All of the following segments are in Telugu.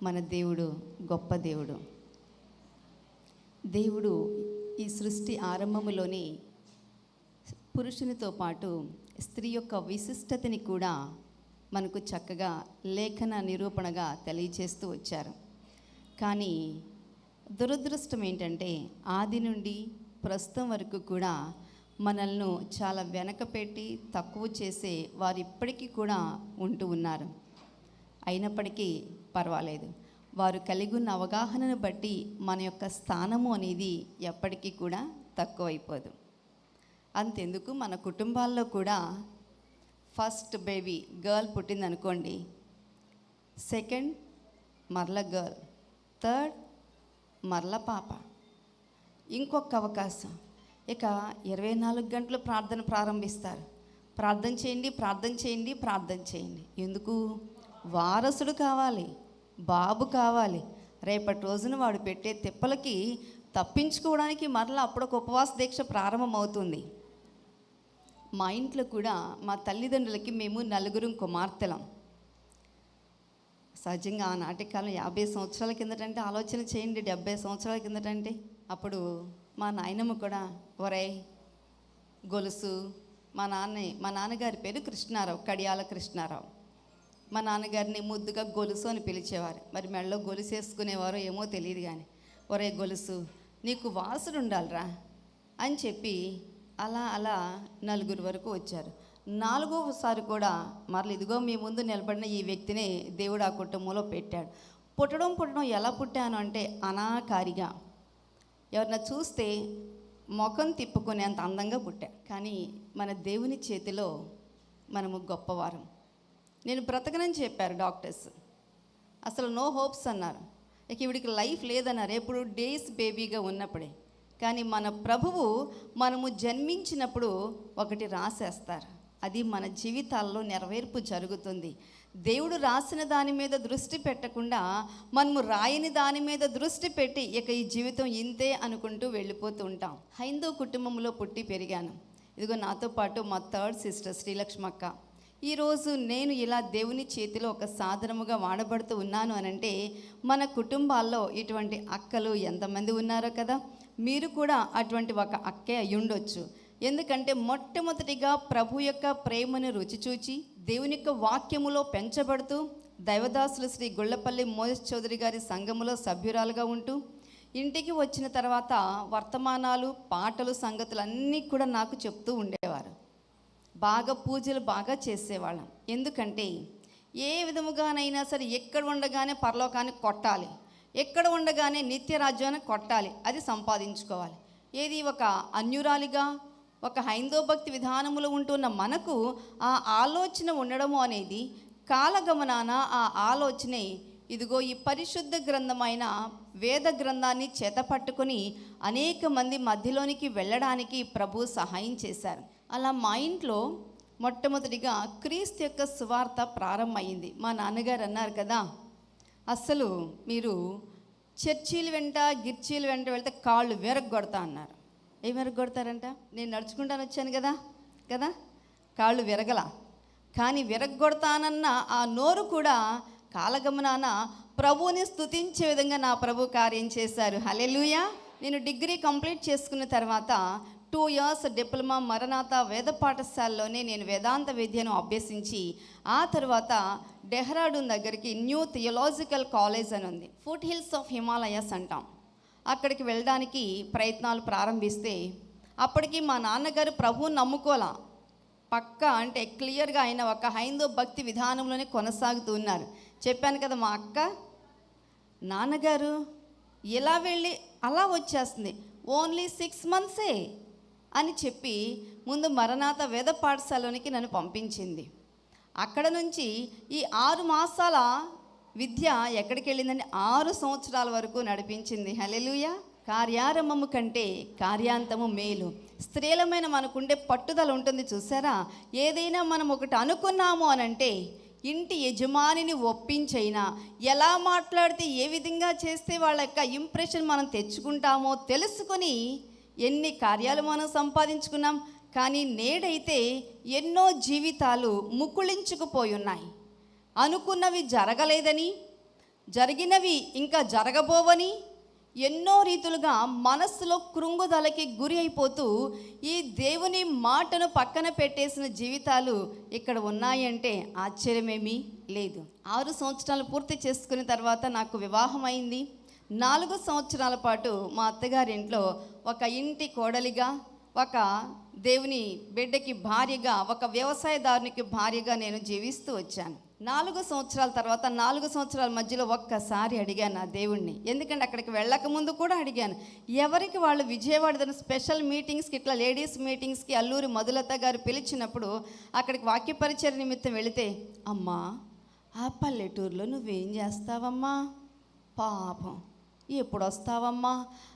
మన దేవుడు గొప్ప దేవుడు. దేవుడు ఈ సృష్టి ఆరంభములోనే పురుషునితో పాటు స్త్రీ యొక్క విశిష్టతని కూడా మనకు చక్కగా లేఖన నిరూపణగా తెలియచేస్తూ వచ్చారు. కానీ దురదృష్టం ఏంటంటే ఆది నుండి ప్రస్తుతం వరకు కూడా మనల్ని చాలా వెనకపెట్టి తక్కువ చేసే వారు ఇప్పటికీ కూడా ఉంటూ ఉన్నారు. అయినప్పటికీ పర్వాలేదు, వారు కలిగి ఉన్న అవగాహనను బట్టి మన యొక్క స్థానము అనేది ఎప్పటికీ కూడా తక్కువైపోదు. అంతెందుకు, మన కుటుంబాల్లో కూడా ఫస్ట్ బేబీ గర్ల్ పుట్టింది అనుకోండి, సెకండ్ మరల గర్ల్, థర్డ్ మరల పాప, ఇంకొక అవకాశం, ఇక 24 గంటలు ప్రార్థన ప్రారంభిస్తారు. ప్రార్థన చేయండి, ప్రార్థన చేయండి, ప్రార్థన చేయండి. ఎందుకు? వారసుడు కావాలి, బాబు కావాలి. రేపటి రోజున వాడు పెట్టే తిప్పలకి తప్పించుకోవడానికి మరలా అప్పుడొక ఉపవాస దీక్ష ప్రారంభమవుతుంది. మా ఇంట్లో కూడా మా తల్లిదండ్రులకి మేము 4 కుమార్తెలం. సహజంగా ఆనాటి కాలం 50 సంవత్సరాల కిందటంటే ఆలోచన చేయండి, 70 సంవత్సరాల కిందటంటే అప్పుడు మా నాయనమ్మ కూడా ఒరే గొలుసు, మా నాన్నగారి పేరు కృష్ణారావు, కడియాల కృష్ణారావు. మా నాన్నగారిని ముద్దుగా గొలుసు అని పిలిచేవారు. మరి మెడలో గొలుసు వేసుకునేవారో ఏమో తెలియదు, కానీ ఒరే గొలుసు నీకు వారసుడు ఉండాలిరా అని చెప్పి అలా 4 వరకు వచ్చారు. 4వసారి కూడా మరల ఇదిగో మీ ముందు నిలబడిన ఈ వ్యక్తినే దేవుడు ఆ కుటుంబంలో పెట్టాడు. పుట్టడం ఎలా పుట్టాను అంటే అనాకారిగా, ఎవరన్నా చూస్తే ముఖం తిప్పుకునేంత అందంగా పుట్టా. కానీ మన దేవుని చేతిలో మనము గొప్పవారం. నేను బ్రతకనని చెప్పారు డాక్టర్స్, అసలు నో హోప్స్ అన్నారు. ఇక ఈవిడికి లైఫ్ లేదన్నారు ఎప్పుడు డేస్ బేబీగా ఉన్నప్పుడే. కానీ మన ప్రభువు మనము జన్మించినప్పుడు ఒకటి రాసేస్తారు, అది మన జీవితాల్లో నెరవేర్పు జరుగుతుంది. దేవుడు రాసిన దాని మీద దృష్టి పెట్టకుండా మనము రాయని దాని మీద దృష్టి పెట్టి ఇక ఈ జీవితం ఇంతే అనుకుంటూ వెళ్ళిపోతూ ఉంటాం. హైందవ కుటుంబంలో పుట్టి పెరిగాను. ఇదిగో నాతో పాటు మా థర్డ్ సిస్టర్ శ్రీలక్ష్మక్క. ఈరోజు నేను ఇలా దేవుని చేతిలో ఒక సాధనముగా వాడబడుతూ ఉన్నాను అనంటే మన కుటుంబాల్లో ఇటువంటి అక్కలు ఎంతమంది ఉన్నారో కదా. మీరు కూడా అటువంటి ఒక అక్కే అయ్యుండొచ్చు. ఎందుకంటే మొట్టమొదటిగా ప్రభు యొక్క ప్రేమను రుచి చూచి దేవుని యొక్క వాక్యములో పెంచబడుతూ దైవదాసులు శ్రీ గుళ్ళపల్లి మోయస్ చౌదరి గారి సంఘములో సభ్యురాలుగా ఉంటూ ఇంటికి వచ్చిన తర్వాత వర్తమానాలు, పాటలు, సంగతులు అన్నీ కూడా నాకు చెప్తూ ఉండేవారు. బాగా పూజలు బాగా చేసేవాళ్ళం. ఎందుకంటే ఏ విధముగానైనా సరే ఎక్కడ ఉండగానే పరలోకాన్ని కొట్టాలి, ఎక్కడ ఉండగానే నిత్య రాజ్యాన్ని కొట్టాలి, అది సంపాదించుకోవాలి. ఏది ఒక అన్యురాలిగా ఒక హైందవ భక్తి విధానములో ఉంటున్న మనకు ఆ ఆలోచన ఉండడము అనేది కాలగమనాన ఆ ఆలోచనే ఇదిగో ఈ పరిశుద్ధ గ్రంథమైన వేద గ్రంథాన్ని చేతపట్టుకొని అనేక మంది మధ్యలోనికి వెళ్ళడానికి ప్రభు సహాయం చేశారు. అలా మా ఇంట్లో మొట్టమొదటిగా క్రీస్తు యొక్క సువార్త ప్రారంభమైంది. మా నాన్నగారు అన్నారు కదా, అసలు మీరు చర్చీలు వెంట గిర్చీలు వెంట వెళ్తే కాళ్ళు విరగొడతా అన్నారు. ఏం విరగొడతారంట? నేను నడుచుకుంటాను వచ్చాను కదా కాళ్ళు విరగల, కానీ విరగొడతానన్న ఆ నోరు కూడా కాలగమనాన ప్రభువుని స్తుతించే విధంగా నా ప్రభు కార్యం చేశారు. హల్లెలూయా. నేను డిగ్రీ కంప్లీట్ చేసుకున్న తర్వాత 2 years డిప్లొమా మరణాత వేద పాఠశాలలోనే నేను వేదాంత విద్యను అభ్యసించి ఆ తర్వాత డెహ్రాడూన్ దగ్గరికి న్యూ థియోలాజికల్ కాలేజ్ అని ఉంది, ఫుట్ హిల్స్ ఆఫ్ హిమాలయస్ అంటాం. అక్కడికి వెళ్ళడానికి ప్రయత్నాలు ప్రారంభిస్తే అప్పటికి మా నాన్నగారు ప్రభువుని నమ్ముకోలా, పక్కా అంటే క్లియర్గా ఆయన ఒక హైందవ భక్తి విధానంలోనే కొనసాగుతూ ఉన్నారు. చెప్పాను కదా, మా అక్క నాన్నగారు ఎలా వెళ్ళి అలా వచ్చేస్తుంది, ఓన్లీ 6 months అని చెప్పి ముందు మరణాత వేద పాఠశాలలోనికి నన్ను పంపించింది. అక్కడ నుంచి ఈ 6 మాసాల విద్య ఎక్కడికి వెళ్ళిందని 6 సంవత్సరాల వరకు నడిపించింది. హల్లెలూయా. కార్యారంభము కంటే కార్యాంతము మేలు. స్త్రీలమైన మనకుండే పట్టుదల ఉంటుంది చూసారా. ఏదైనా మనం ఒకటి అనుకున్నాము అనంటే ఇంటి యజమానిని ఒప్పించైనా ఎలా మాట్లాడితే ఏ విధంగా చేస్తే వాళ్ళ యొక్క ఇంప్రెషన్ మనం తెచ్చుకుంటామో తెలుసుకొని ఎన్ని కార్యాలు మనం సంపాదించుకున్నాం. కానీ నేడైతే ఎన్నో జీవితాలు ముకుళించుకుపోయి ఉన్నాయి. అనుకున్నవి జరగలేదని, జరిగినవి ఇంకా జరగబోవని ఎన్నో రీతులుగా మనస్సులో కృంగుదలకి గురి అయిపోతూ ఈ దేవుని మాటను పక్కన పెట్టేసిన జీవితాలు ఇక్కడ ఉన్నాయంటే ఆశ్చర్యమేమీ లేదు. 6 సంవత్సరాలు పూర్తి చేసుకున్న తర్వాత నాకు వివాహం అయింది. 4 సంవత్సరాల పాటు మా అత్తగారింట్లో ఒక ఇంటి కోడలిగా, ఒక దేవుని బిడ్డకి భార్యగా, ఒక వ్యవసాయదారునికి భార్యగా నేను జీవిస్తూ వచ్చాను. 4 సంవత్సరాల తర్వాత 4 సంవత్సరాల మధ్యలో ఒక్కసారి అడిగాను నా దేవుణ్ణి. ఎందుకంటే అక్కడికి వెళ్ళక ముందు కూడా అడిగాను. ఎవరికి వాళ్ళు విజయవాడలో స్పెషల్ మీటింగ్స్కి, ఇట్లా లేడీస్ మీటింగ్స్కి అల్లూరి మధులత గారు పిలిచినప్పుడు అక్కడికి వాక్య పరిచయ నిమిత్తం వెళితే, అమ్మా ఆ పల్లెటూరులో నువ్వేం చేస్తావమ్మా, పాపం ఎప్పుడు వస్తావమ్మా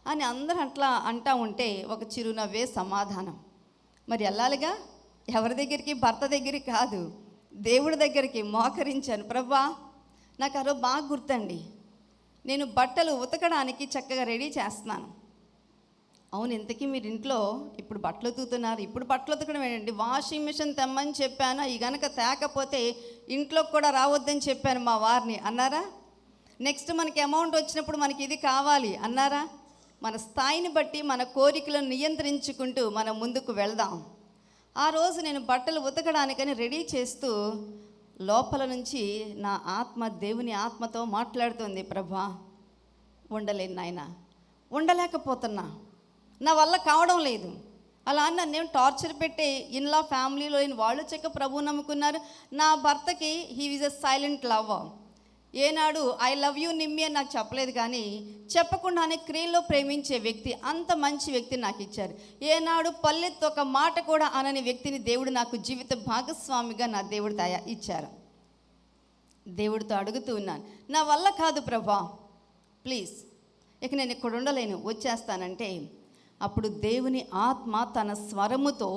అని అందరూ అట్లా అంటా ఉంటే ఒక చిరునవ్వే సమాధానం. మరి వెళ్ళాలిగా, ఎవరి దగ్గరికి, భర్త దగ్గరికి కాదు, దేవుడి దగ్గరికి మోకరించాను. ప్రభా, నాకు ఆ రోజు బాగా గుర్తండి, నేను బట్టలు ఉతకడానికి చక్కగా రెడీ చేస్తున్నాను. అవును, ఇంతకీ మీరు ఇంట్లో ఇప్పుడు బట్టలు ఉతుకుతున్నారు, ఇప్పుడు బట్టలు ఉతకడం ఏంటండి, వాషింగ్ మిషన్ తెమ్మని చెప్పాను, ఈ గనక తేకపోతే ఇంట్లోకి కూడా రావద్దని చెప్పాను మా వారిని అన్నారా? నెక్స్ట్ మనకి అమౌంట్ వచ్చినప్పుడు మనకి ఇది కావాలి అన్నారా? మన స్థాయిని బట్టి మన కోరికలను నియంత్రించుకుంటూ మనం ముందుకు వెళ్దాం. ఆ రోజు నేను బట్టలు ఉతకడానికని రెడీ చేస్తూ లోపల నుంచి నా ఆత్మ దేవుని ఆత్మతో మాట్లాడుతుంది, ప్రభా ఉండలేను నాయన, ఉండలేకపోతున్నా, నా వల్ల కావడం లేదు. అలా అన్న నేను టార్చర్ పెట్టే ఇన్లా ఫ్యామిలీలో వాళ్ళు చెక్క ప్రభు నమ్ముకున్నారు. నా భర్తకి he is a silent lover. ఏనాడు ఐ లవ్ యూ నిమ్మి అని నాకు చెప్పలేదు, కానీ చెప్పకుండానే క్రియలో ప్రేమించే వ్యక్తి, అంత మంచి వ్యక్తిని నాకు ఇచ్చారు. ఏనాడు పల్లెత్తు ఒక మాట కూడా అనని వ్యక్తిని దేవుడు నాకు జీవిత భాగస్వామిగా నా దేవుడు ఇచ్చారు. దేవుడితో అడుగుతూ ఉన్నాను, నా వల్ల కాదు ప్రభా, ప్లీజ్ ఇక నేను ఇక్కడ ఉండలేను, వచ్చేస్తానంటే అప్పుడు దేవుని ఆత్మ తన స్వరముతో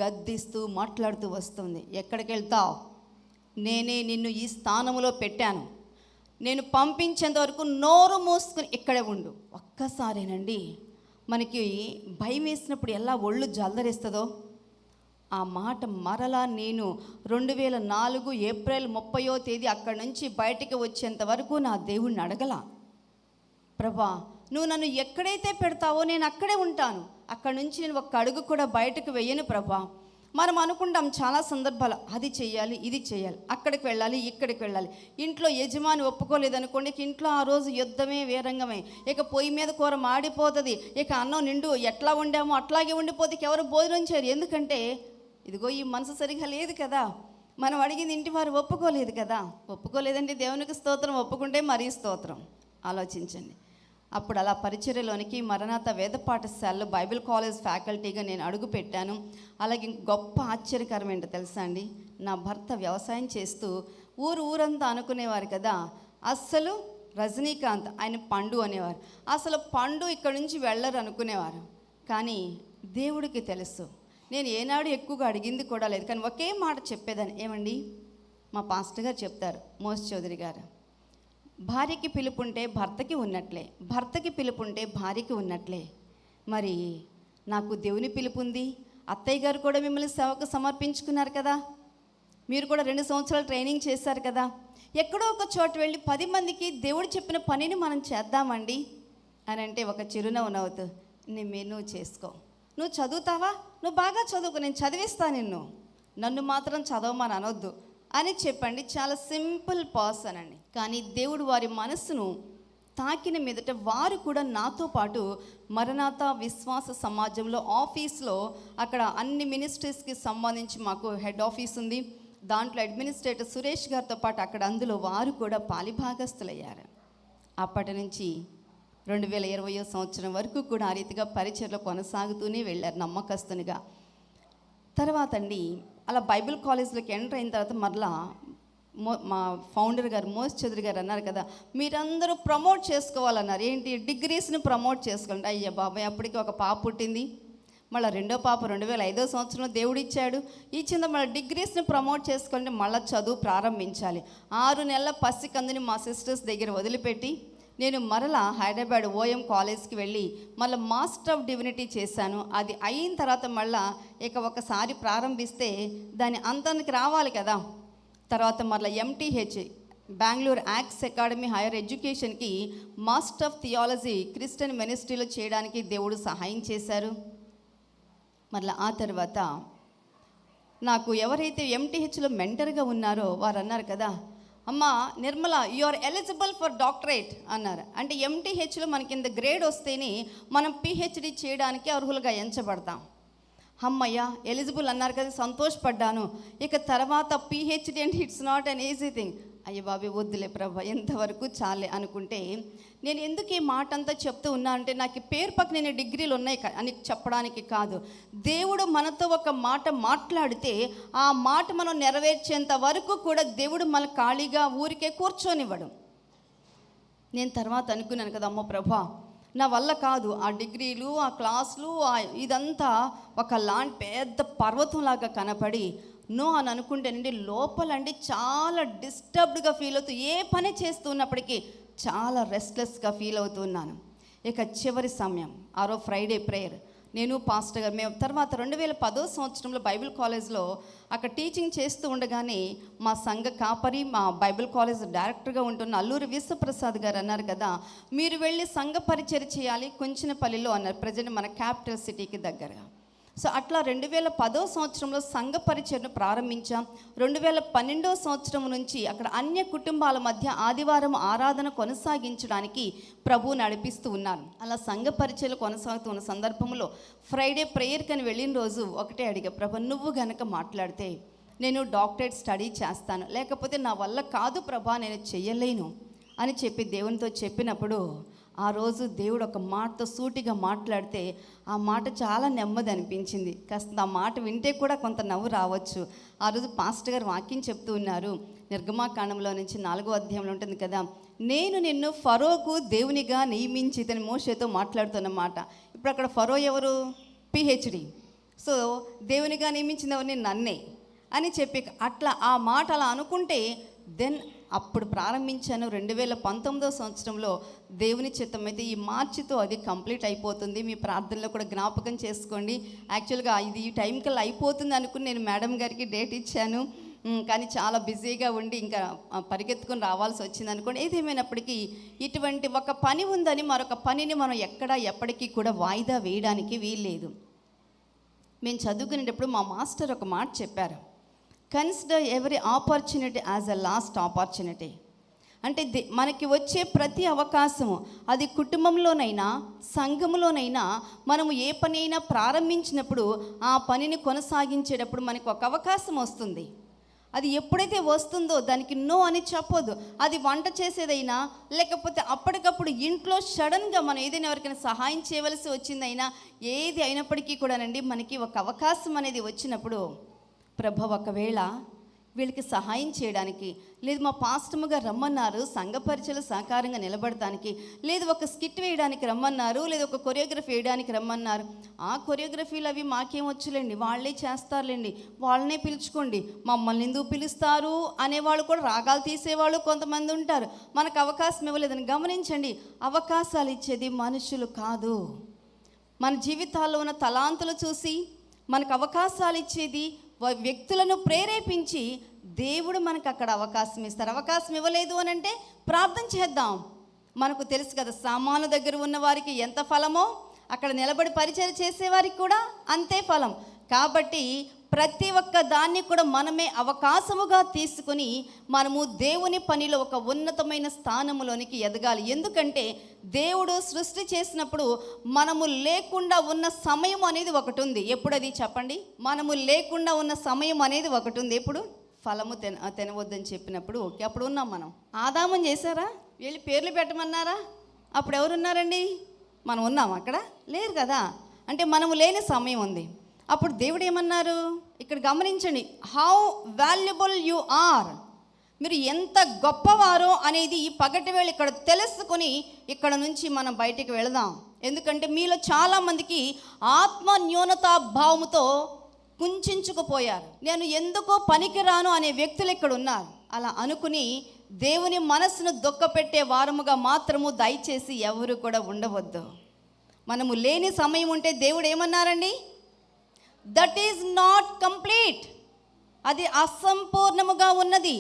గద్దిస్తూ మాట్లాడుతూ వస్తుంది. ఎక్కడికి వెళ్తావు, నేనే నిన్ను ఈ స్థానంలో పెట్టాను, నేను పంపించేంత వరకు నోరు మూసుకుని ఇక్కడే ఉండు. ఒక్కసారేనండి మనకి భయం వేసినప్పుడు ఎలా ఒళ్ళు జల్దరిస్తుందో, ఆ మాట మరలా నేను 2004 ఏప్రిల్ 30వ తేదీ అక్కడి నుంచి బయటికి వచ్చేంత వరకు నా దేవుణ్ణి అడగల. ప్రభా, నువ్వు నన్ను ఎక్కడైతే పెడతావో నేను అక్కడే ఉంటాను, అక్కడి నుంచి నేను ఒక్క అడుగు కూడా బయటకు వెయ్యను ప్రభా. మనం అనుకుంటాం చాలా సందర్భాలు, అది చేయాలి, ఇది చేయాలి, అక్కడికి వెళ్ళాలి, ఇక్కడికి వెళ్ళాలి. ఇంట్లో యజమాని ఒప్పుకోలేదనుకోండి, ఇంట్లో ఆ రోజు యుద్ధమే వీరంగమే. ఇక పొయ్యి మీద కూర మాడిపోతుంది, ఇక అన్నం నిండు ఎట్లా వండామో అట్లాగే ఉండిపోతే ఎవరు భోజనం చేయరు. ఎందుకంటే ఇదిగో ఈ మనసు సరిగా లేదు కదా, మనం అడిగింది ఇంటి వారు ఒప్పుకోలేదు కదా. ఒప్పుకోలేదంటే దేవునికి స్తోత్రం, ఒప్పుకుంటే మరీ స్తోత్రం. ఆలోచించండి. అప్పుడు అలా పరిచర్యలోనికి మరణాత వేద పాఠశాలలో బైబిల్ కాలేజ్ ఫ్యాకల్టీగా నేను అడుగు పెట్టాను. అలాగే గొప్ప ఆశ్చర్యకరం ఏంటో తెలుసా అండి, నా భర్త వ్యవసాయం చేస్తూ ఊరంతా అనుకునేవారు కదా, అస్సలు రజనీకాంత్ ఆయన పండు అనేవారు, అసలు పండు ఇక్కడ నుంచి వెళ్ళరు అనుకునేవారు. కానీ దేవుడికి తెలుసు, నేను ఏనాడు ఎక్కువగా అడిగింది కూడా లేదు, కానీ ఒకే మాట చెప్పేదాన్ని. ఏమండి, మా పాస్టర్ గారు చెప్తారు, మోస్ చౌదరి గారు, భార్యకి పిలుపుంటే భర్తకి ఉన్నట్లే, భర్తకి పిలుపుంటే భార్యకి ఉన్నట్లే. మరి నాకు దేవుని పిలుపు ఉంది. అత్తయ్య గారు కూడా మిమ్మల్ని సేవకు సమర్పించుకున్నారు కదా, మీరు కూడా 2 సంవత్సరాలు ట్రైనింగ్ చేశారు కదా, ఎక్కడో ఒక చోట వెళ్ళి 10 మందికి దేవుడు చెప్పిన పనిని మనం చేద్దామండి అని అంటే ఒక చిరునవ్వు నవ్వుతూ, నువ్వు చేసుకో, నువ్వు చదువుతావా, నువ్వు బాగా చదువుకో, నేను చదివిస్తా నిన్ను, నన్ను మాత్రం చదవమని అనొద్దు అని చెప్పండి. చాలా సింపుల్ పర్సన్ అండి. కానీ దేవుడు వారి మనస్సును తాకిన మీదట వారు కూడా నాతో పాటు మరణాత విశ్వాస సమాజంలో ఆఫీస్లో, అక్కడ అన్ని మినిస్ట్రీస్కి సంబంధించి మాకు హెడ్ ఆఫీస్ ఉంది, దాంట్లో అడ్మినిస్ట్రేటర్ సురేష్ గారితో పాటు అక్కడ అందులో వారు కూడా పాలిభాగస్తులయ్యారు. అప్పటి నుంచి 2020 సంవత్సరం వరకు కూడా ఆ రీతిగా పరిచయలో కొనసాగుతూనే వెళ్ళారు నమ్మకస్తునిగా. తర్వాత అండి అలా బైబిల్ కాలేజ్లోకి ఎంటర్ అయిన తర్వాత మరలా మా ఫౌండర్ గారు మోస్ చౌదరి గారు అన్నారు కదా, మీరందరూ ప్రమోట్ చేసుకోవాలన్నారు. ఏంటి, డిగ్రీస్ని ప్రమోట్ చేసుకోండి. అయ్యా బాబాయ్, అప్పటికి ఒక పాప పుట్టింది, మళ్ళీ రెండో పాప 2005 సంవత్సరంలో దేవుడు ఇచ్చాడు, ఇచ్చింది. మళ్ళీ డిగ్రీస్ని ప్రమోట్ చేసుకోండి, మళ్ళీ చదువు ప్రారంభించాలి. 6 నెలల పసికందుని మా సిస్టర్స్ దగ్గర వదిలిపెట్టి నేను మరలా హైదరాబాద్ ఓఎం కాలేజ్కి వెళ్ళి మళ్ళీ మాస్టర్ ఆఫ్ డివినిటీ చేశాను. అది అయిన తర్వాత మళ్ళీ ఇక ఒకసారి ప్రారంభిస్తే దాని అంతానికి రావాలి కదా. తర్వాత మళ్ళీ MTH బెంగళూరు యాక్స్ అకాడమీ హైయర్ ఎడ్యుకేషన్కి మాస్టర్ ఆఫ్ థియాలజీ క్రిస్టియన్ మినిస్ట్రీలో చేయడానికి దేవుడు సహాయం చేశారు. మళ్ళీ ఆ తర్వాత నాకు ఎవరైతే ఎంటీహెచ్లో మెంటర్గా ఉన్నారో వారు అన్నారు కదా, అమ్మ Nirmala you are eligible for doctorate అన్నారు. అంటే ఎంటీహెచ్లో మనకి ఇంత గ్రేడ్ వస్తేనే మనం పిహెచ్డి చేయడానికి అర్హులుగా ఎంచబడతాం. అమ్మయ్య ఎలిజిబుల్ అన్నారు కదా, సంతోషపడ్డాను. ఇక తర్వాత పిహెచ్డి అంటే it's not an easy thing. అయ్య బాబీ వద్దులే ప్రభా, ఎంతవరకు చాలే అనుకుంటే, నేను ఎందుకు ఈ మాట అంతా చెప్తూ ఉన్నా అంటే, నాకు పేరు పక్కన నేను డిగ్రీలు ఉన్నాయి అని చెప్పడానికి కాదు. దేవుడు మనతో ఒక మాట మాట్లాడితే ఆ మాట మనం నెరవేర్చేంత వరకు కూడా దేవుడు మన ఖాళీగా ఊరికే కూర్చొనివ్వడు. నేను తర్వాత అనుకున్నాను కదా, అమ్మో ప్రభా నా వల్ల కాదు, ఆ డిగ్రీలు ఆ క్లాసులు ఇదంతా ఒక లాంటి పెద్ద పర్వతంలాగా కనపడి నో అని అనుకుంటేనండి లోపలండి చాలా డిస్టర్బ్డ్గా ఫీల్ అవుతూ ఏ పని చేస్తున్నప్పటికీ చాలా రెస్ట్లెస్గా ఫీల్ అవుతున్నాను. ఇక చివరి సమయం ఆరో ఫ్రైడే ప్రేయర్, నేను పాస్టర్ గారు మేము తర్వాత 2010 సంవత్సరంలో బైబిల్ కాలేజ్లో అక్కడ టీచింగ్ చేస్తూ ఉండగానే మా సంఘ కాపరి, మా బైబిల్ కాలేజ్ డైరెక్టర్గా ఉంటున్న అల్లూరి విశ్వప్రసాద్ గారు అన్నారు కదా, మీరు వెళ్ళి సంఘ పరిచర్య చేయాలి కొంచెనపల్లిలో అన్నారు, ప్రజెంట్ మన క్యాపిటల్ సిటీకి దగ్గరగా. సో అట్లా 2010 సంవత్సరంలో సంఘ పరిచర్ను ప్రారంభించాం. 2012 సంవత్సరం నుంచి అక్కడ అన్య కుటుంబాల మధ్య ఆదివారం ఆరాధన కొనసాగించడానికి ప్రభు నడిపిస్తూ ఉన్నాను. అలా సంఘ పరిచర్లు కొనసాగుతున్న సందర్భంలో ఫ్రైడే ప్రేయర్కి అని వెళ్ళిన రోజు ఒకటే అడిగా, ప్రభు నువ్వు గనక మాట్లాడితే నేను డాక్టరేట్ స్టడీ చేస్తాను, లేకపోతే నా వల్ల కాదు ప్రభా నేను చెయ్యలేను అని చెప్పి దేవునితో చెప్పినప్పుడు ఆ రోజు దేవుడు ఒక మాటతో సూటిగా మాట్లాడితే ఆ మాట చాలా నెమ్మది అనిపించింది. కాస్త ఆ మాట వింటే కూడా కొంత నవ్వు రావచ్చు. ఆ రోజు పాస్టర్ గారు వాక్యం చెప్తూ ఉన్నారు, నిర్గమాకాండంలో నుంచి 4వ అధ్యాయంలో ఉంటుంది కదా, నేను నిన్ను ఫరోకు దేవునిగా నియమించి తన మోషేతో మాట్లాడుతున్నమాట. ఇప్పుడు అక్కడ ఫరో ఎవరు? పిహెచ్డి. సో దేవునిగా నియమించిన ఎవరిని? నన్నే అని చెప్పి అట్లా ఆ మాట అలా అనుకుంటే దెన్ అప్పుడు ప్రారంభించాను. 2019 సంవత్సరంలో దేవుని చిత్తమైతే ఈ మార్చితో అది కంప్లీట్ అయిపోతుంది. మీ ప్రార్థనలో కూడా జ్ఞాపకం చేసుకోండి. యాక్చువల్గా ఇది ఈ టైంకల్లా అయిపోతుంది అనుకుని నేను మేడం గారికి డేట్ ఇచ్చాను, కానీ చాలా బిజీగా ఉండి ఇంకా పరిగెత్తుకొని రావాల్సి వచ్చింది అనుకోండి. ఏదేమైనప్పటికీ ఇటువంటి ఒక పని ఉందని మరొక పనిని మనం ఎక్కడా ఎప్పటికీ కూడా వాయిదా వేయడానికి వీల్లేదు. మేము చదువుకునేటప్పుడు మా మాస్టర్ ఒక మాట చెప్పారు, consider every opportunity as a last opportunity. అంటే మనకి వచ్చే ప్రతి అవకాశము, అది కుటుంబంలోనైనా సంఘంలోనైనా, మనము ఏ పని అయినా ప్రారంభించినప్పుడు ఆ పనిని కొనసాగించేటప్పుడు మనకు ఒక అవకాశం వస్తుంది. అది ఎప్పుడైతే వస్తుందో దానికి నో అని చెప్పొద్దు. అది వంట చేసేదైనా, లేకపోతే అప్పటికప్పుడు ఇంట్లో సడన్గా మనం ఏదైనా ఎవరికైనా సహాయం చేయవలసి వచ్చిందైనా, ఏది అయినప్పటికీ కూడానండి మనకి ఒక అవకాశం అనేది వచ్చినప్పుడు ప్రభు ఒకవేళ వీళ్ళకి సహాయం చేయడానికి, లేదు మా పాస్టమ్గా రమ్మన్నారు సంఘ పరిచయలు సహకారంగా నిలబడటానికి, లేదు ఒక స్కిట్ వేయడానికి రమ్మన్నారు, లేదు ఒక కొరియోగ్రఫీ వేయడానికి రమ్మన్నారు. ఆ కొరియోగ్రఫీలు అవి మాకేం వచ్చులేండి, వాళ్ళే చేస్తారులేండి, వాళ్ళనే పిలుచుకోండి, మమ్మల్ని ఎందుకు పిలుస్తారు అనేవాళ్ళు కూడా, రాగాలు తీసేవాళ్ళు కొంతమంది ఉంటారు. మనకు అవకాశం ఇవ్వలేదని గమనించండి. అవకాశాలు ఇచ్చేది మనుషులు కాదు, మన జీవితాల్లో ఉన్న తలాంతులు చూసి మనకు అవకాశాలు ఇచ్చేది వ్యక్తులను ప్రేరేపించి దేవుడు మనకు అక్కడ అవకాశం ఇస్తారు. అవకాశం ఇవ్వలేదు అని అంటే ప్రార్థన చేద్దాం. మనకు తెలుసు కదా, సామాను దగ్గర ఉన్న వారికి ఎంత ఫలమో అక్కడ నిలబడి పరిచయం చేసేవారికి కూడా అంతే ఫలం. కాబట్టి ప్రతి ఒక్క దాన్ని కూడా మనమే అవకాశముగా తీసుకుని మనము దేవుని పనిలో ఒక ఉన్నతమైన స్థానములోనికి ఎదగాలి. ఎందుకంటే దేవుడు సృష్టి చేసినప్పుడు మనము లేకుండా ఉన్న సమయం అనేది ఒకటి ఉంది. ఎప్పుడది చెప్పండి? మనము లేకుండా ఉన్న సమయం అనేది ఒకటి ఉంది. ఎప్పుడు? ఫలము తినవద్దని చెప్పినప్పుడు ఓకే, అప్పుడు ఉన్నాం మనం. ఆదాముని చేశారా? వీళ్ళు పేర్లు పెట్టమన్నారా? అప్పుడు ఎవరున్నారండి? మనం ఉన్నాం అక్కడ? లేరు కదా. అంటే మనము లేని సమయం ఉంది. అప్పుడు దేవుడు ఏమన్నారు? ఇక్కడ గమనించండి, హౌ వాల్యుబుల్ యు ఆర్, మీరు ఎంత గొప్పవారో అనేది ఈ పగటి వేళ ఇక్కడ తెలుసుకొని ఇక్కడ నుంచి మనం బయటికి వెళదాం. ఎందుకంటే మీలో చాలామందికి ఆత్మ న్యూనతా భావముతో కుంచుకుపోయారు. నేను ఎందుకో పనికిరాను అనే వ్యక్తులు ఇక్కడ ఉన్నారు. అలా అనుకుని దేవుని మనసును దుఃఖపెట్టే వారముగా మాత్రము దయచేసి ఎవరు కూడా ఉండవద్దు. మనము లేని సమయం ఉంటే దేవుడు ఏమన్నారండి? దట్ ఈజ్ నాట్ కంప్లీట్, అది అసంపూర్ణముగా ఉన్నది.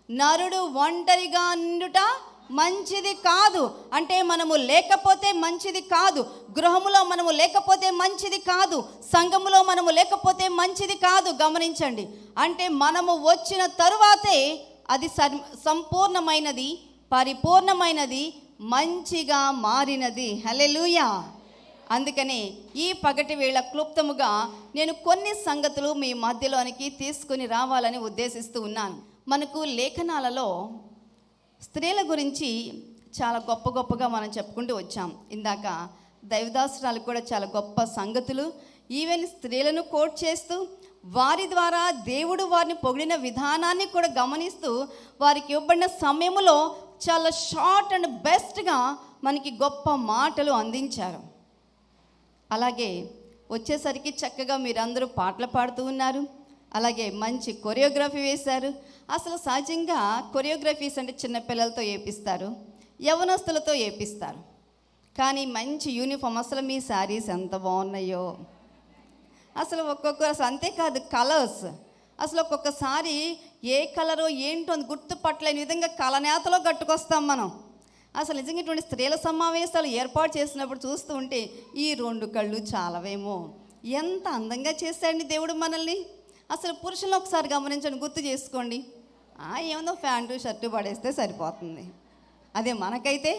నరుడు ఒంటరిగా ఉండుట మంచిది కాదు. అంటే మనము లేకపోతే మంచిది కాదు, గృహములో మనము లేకపోతే మంచిది కాదు, సంఘములో మనము లేకపోతే మంచిది కాదు. గమనించండి, అంటే మనము వచ్చిన తరువాతే అది సంపూర్ణమైనది, పరిపూర్ణమైనది, మంచిగా మారినది. హల్లెలూయా. అందుకని ఈ పగటి వేళ క్లుప్తముగా నేను కొన్ని సంగతులు మీ మధ్యలోనికి తీసుకుని రావాలని ఉద్దేశిస్తూ ఉన్నాను. మనకు లేఖనాలలో స్త్రీల గురించి చాలా గొప్పగా మనం చెప్పుకుంటూ వచ్చాం. ఇందాక దైవదాసురాలు కూడా చాలా గొప్ప సంగతులు, ఈవెన్ స్త్రీలను కోట్ చేస్తూ వారి ద్వారా దేవుడు వారిని పొగిడిన విధానాన్ని కూడా గమనిస్తూ వారికి ఇవ్వబడిన సమయంలో చాలా షార్ట్ అండ్ బెస్ట్గా మనకి గొప్ప మాటలు అందించారు. అలాగే వచ్చేసరికి చక్కగా మీరందరూ పాటలు పాడుతూ ఉన్నారు, అలాగే మంచి కొరియోగ్రఫీ వేశారు. అసలు సహజంగా కొరియోగ్రఫీస్ అంటే చిన్నపిల్లలతో వేపిస్తారు, యవనస్తులతో వేపిస్తారు. కానీ మంచి యూనిఫామ్, అసలు మీ శారీస్ ఎంత బాగున్నాయో అసలు అసలు అంతేకాదు కలర్స్, అసలు ఒక్కొక్కసారి ఏ కలరో ఏంటో అని గుర్తుపట్టలేని విధంగా కలనేతలో కట్టుకొస్తాం మనం. అసలు నిజంగా ఇటువంటి స్త్రీల సమావేశాలు ఏర్పాటు చేసినప్పుడు చూస్తూ ఉంటే ఈ 2 కళ్ళు చాలవేమో, ఎంత అందంగా చేశాడండి దేవుడు మనల్ని. అసలు పురుషులను ఒకసారి గమనించండి, గుర్తు చేసుకోండి. ఏమో ప్యాంటు షర్టు పడేస్తే సరిపోతుంది. అదే మనకైతే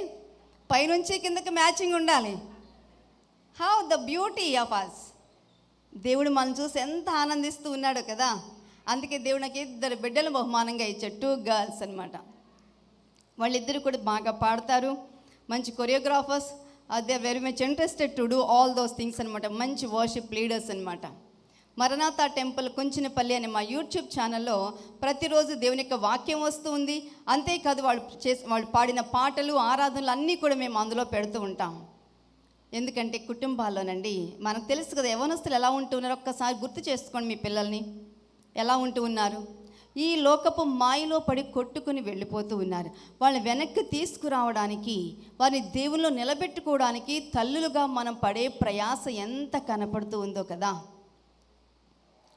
పైనుంచి కిందకి మ్యాచింగ్ ఉండాలి. How the beauty of us. దేవుడు మనం చూసి ఎంత ఆనందిస్తూ ఉన్నాడు కదా. అందుకే దేవుడు నాకు 2 బిడ్డలు బహుమానంగా ఇచ్చాడు, 2 గర్ల్స్ అనమాట. వాళ్ళిద్దరు కూడా బాగా పాడతారు, మంచి choreographers. They are very much interested to do all those things అనమాట. మంచి వర్షిప్ లీడర్స్ అనమాట. మరణాత టెంపుల్ కుంచినపల్లి అనే మా యూట్యూబ్ ఛానల్లో ప్రతిరోజు దేవుని యొక్క వాక్యం వస్తూ ఉంది. అంతేకాదు వాళ్ళు పాడిన పాటలు, ఆరాధనలు అన్నీ కూడా మేము అందులో పెడుతూ ఉంటాం. ఎందుకంటే కుటుంబాల్లోనండి మనకు తెలుసు కదా, యవనస్తులు ఎలా ఉంటూ ఉన్నారు. ఒక్కసారి గుర్తు చేసుకోండి, మీ పిల్లల్ని ఎలా ఉంటూ ఉన్నారు. ఈ లోకపు మాయలో పడి కొట్టుకుని వెళ్ళిపోతూ ఉన్నారు. వాళ్ళని వెనక్కి తీసుకురావడానికి, వారిని దేవుల్లో నిలబెట్టుకోవడానికి తల్లులుగా మనం పడే ప్రయాస ఎంత కనపడుతూ ఉందో కదా.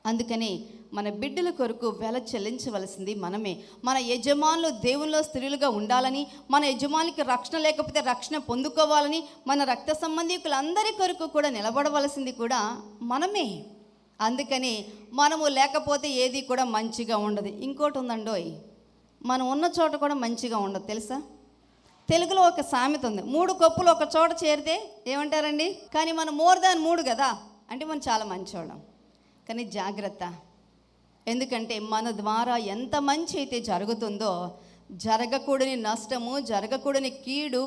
అందుకని మన బిడ్డల కొరకు వెల చెల్లించవలసింది మనమే. మన యజమానులు దేవునిలో స్త్రీలుగా ఉండాలని, మన యజమానికి రక్షణ లేకపోతే రక్షణ పొందుకోవాలని, మన రక్త సంబంధికులందరి కొరకు కూడా నిలబడవలసింది కూడా మనమే. అందుకని మనము లేకపోతే ఏది కూడా మంచిగా ఉండదు. ఇంకోటి ఉందండోయ్, మనం ఉన్న చోట కూడా మంచిగా ఉండదు తెలుసా. తెలుగులో ఒక సామెత ఉంది, 3 కప్పులు ఒక చోట చేరితే ఏమంటారండి. కానీ మనం మోర్ దాన్ 3 కదా, అంటే మనం చాలా మంచివాళ్ళం. కానీ జాగ్రత్త, ఎందుకంటే మన ద్వారా ఎంత మంచి అయితే జరుగుతుందో, జరగకూడని నష్టము, జరగకూడని కీడు,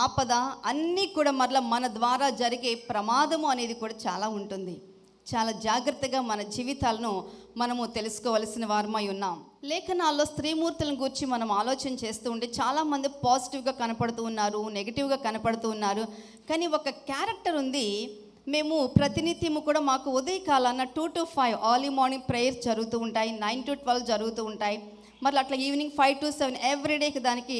ఆపద అన్నీ కూడా మరలా మన ద్వారా జరిగే ప్రమాదము అనేది కూడా చాలా ఉంటుంది. చాలా జాగ్రత్తగా మన జీవితాలను మనము తెలుసుకోవలసిన వారమై ఉన్నాం. లేఖనాల్లో స్త్రీమూర్తులను గురించి మనం ఆలోచన చేస్తూ ఉంటే చాలామంది పాజిటివ్గా కనపడుతూ ఉన్నారు, నెగిటివ్గా కనపడుతూ ఉన్నారు. కానీ ఒక క్యారెక్టర్ ఉంది. మేము ప్రతినిత్యము కూడా మాకు ఉదయకాలాన 2 to 5 ఎర్లీ మార్నింగ్ ప్రేయర్స్ జరుగుతూ ఉంటాయి, 9 to 12 జరుగుతూ ఉంటాయి. మళ్ళీ అట్లా ఈవినింగ్ 5 to 7 ఎవ్రీడేకి దానికి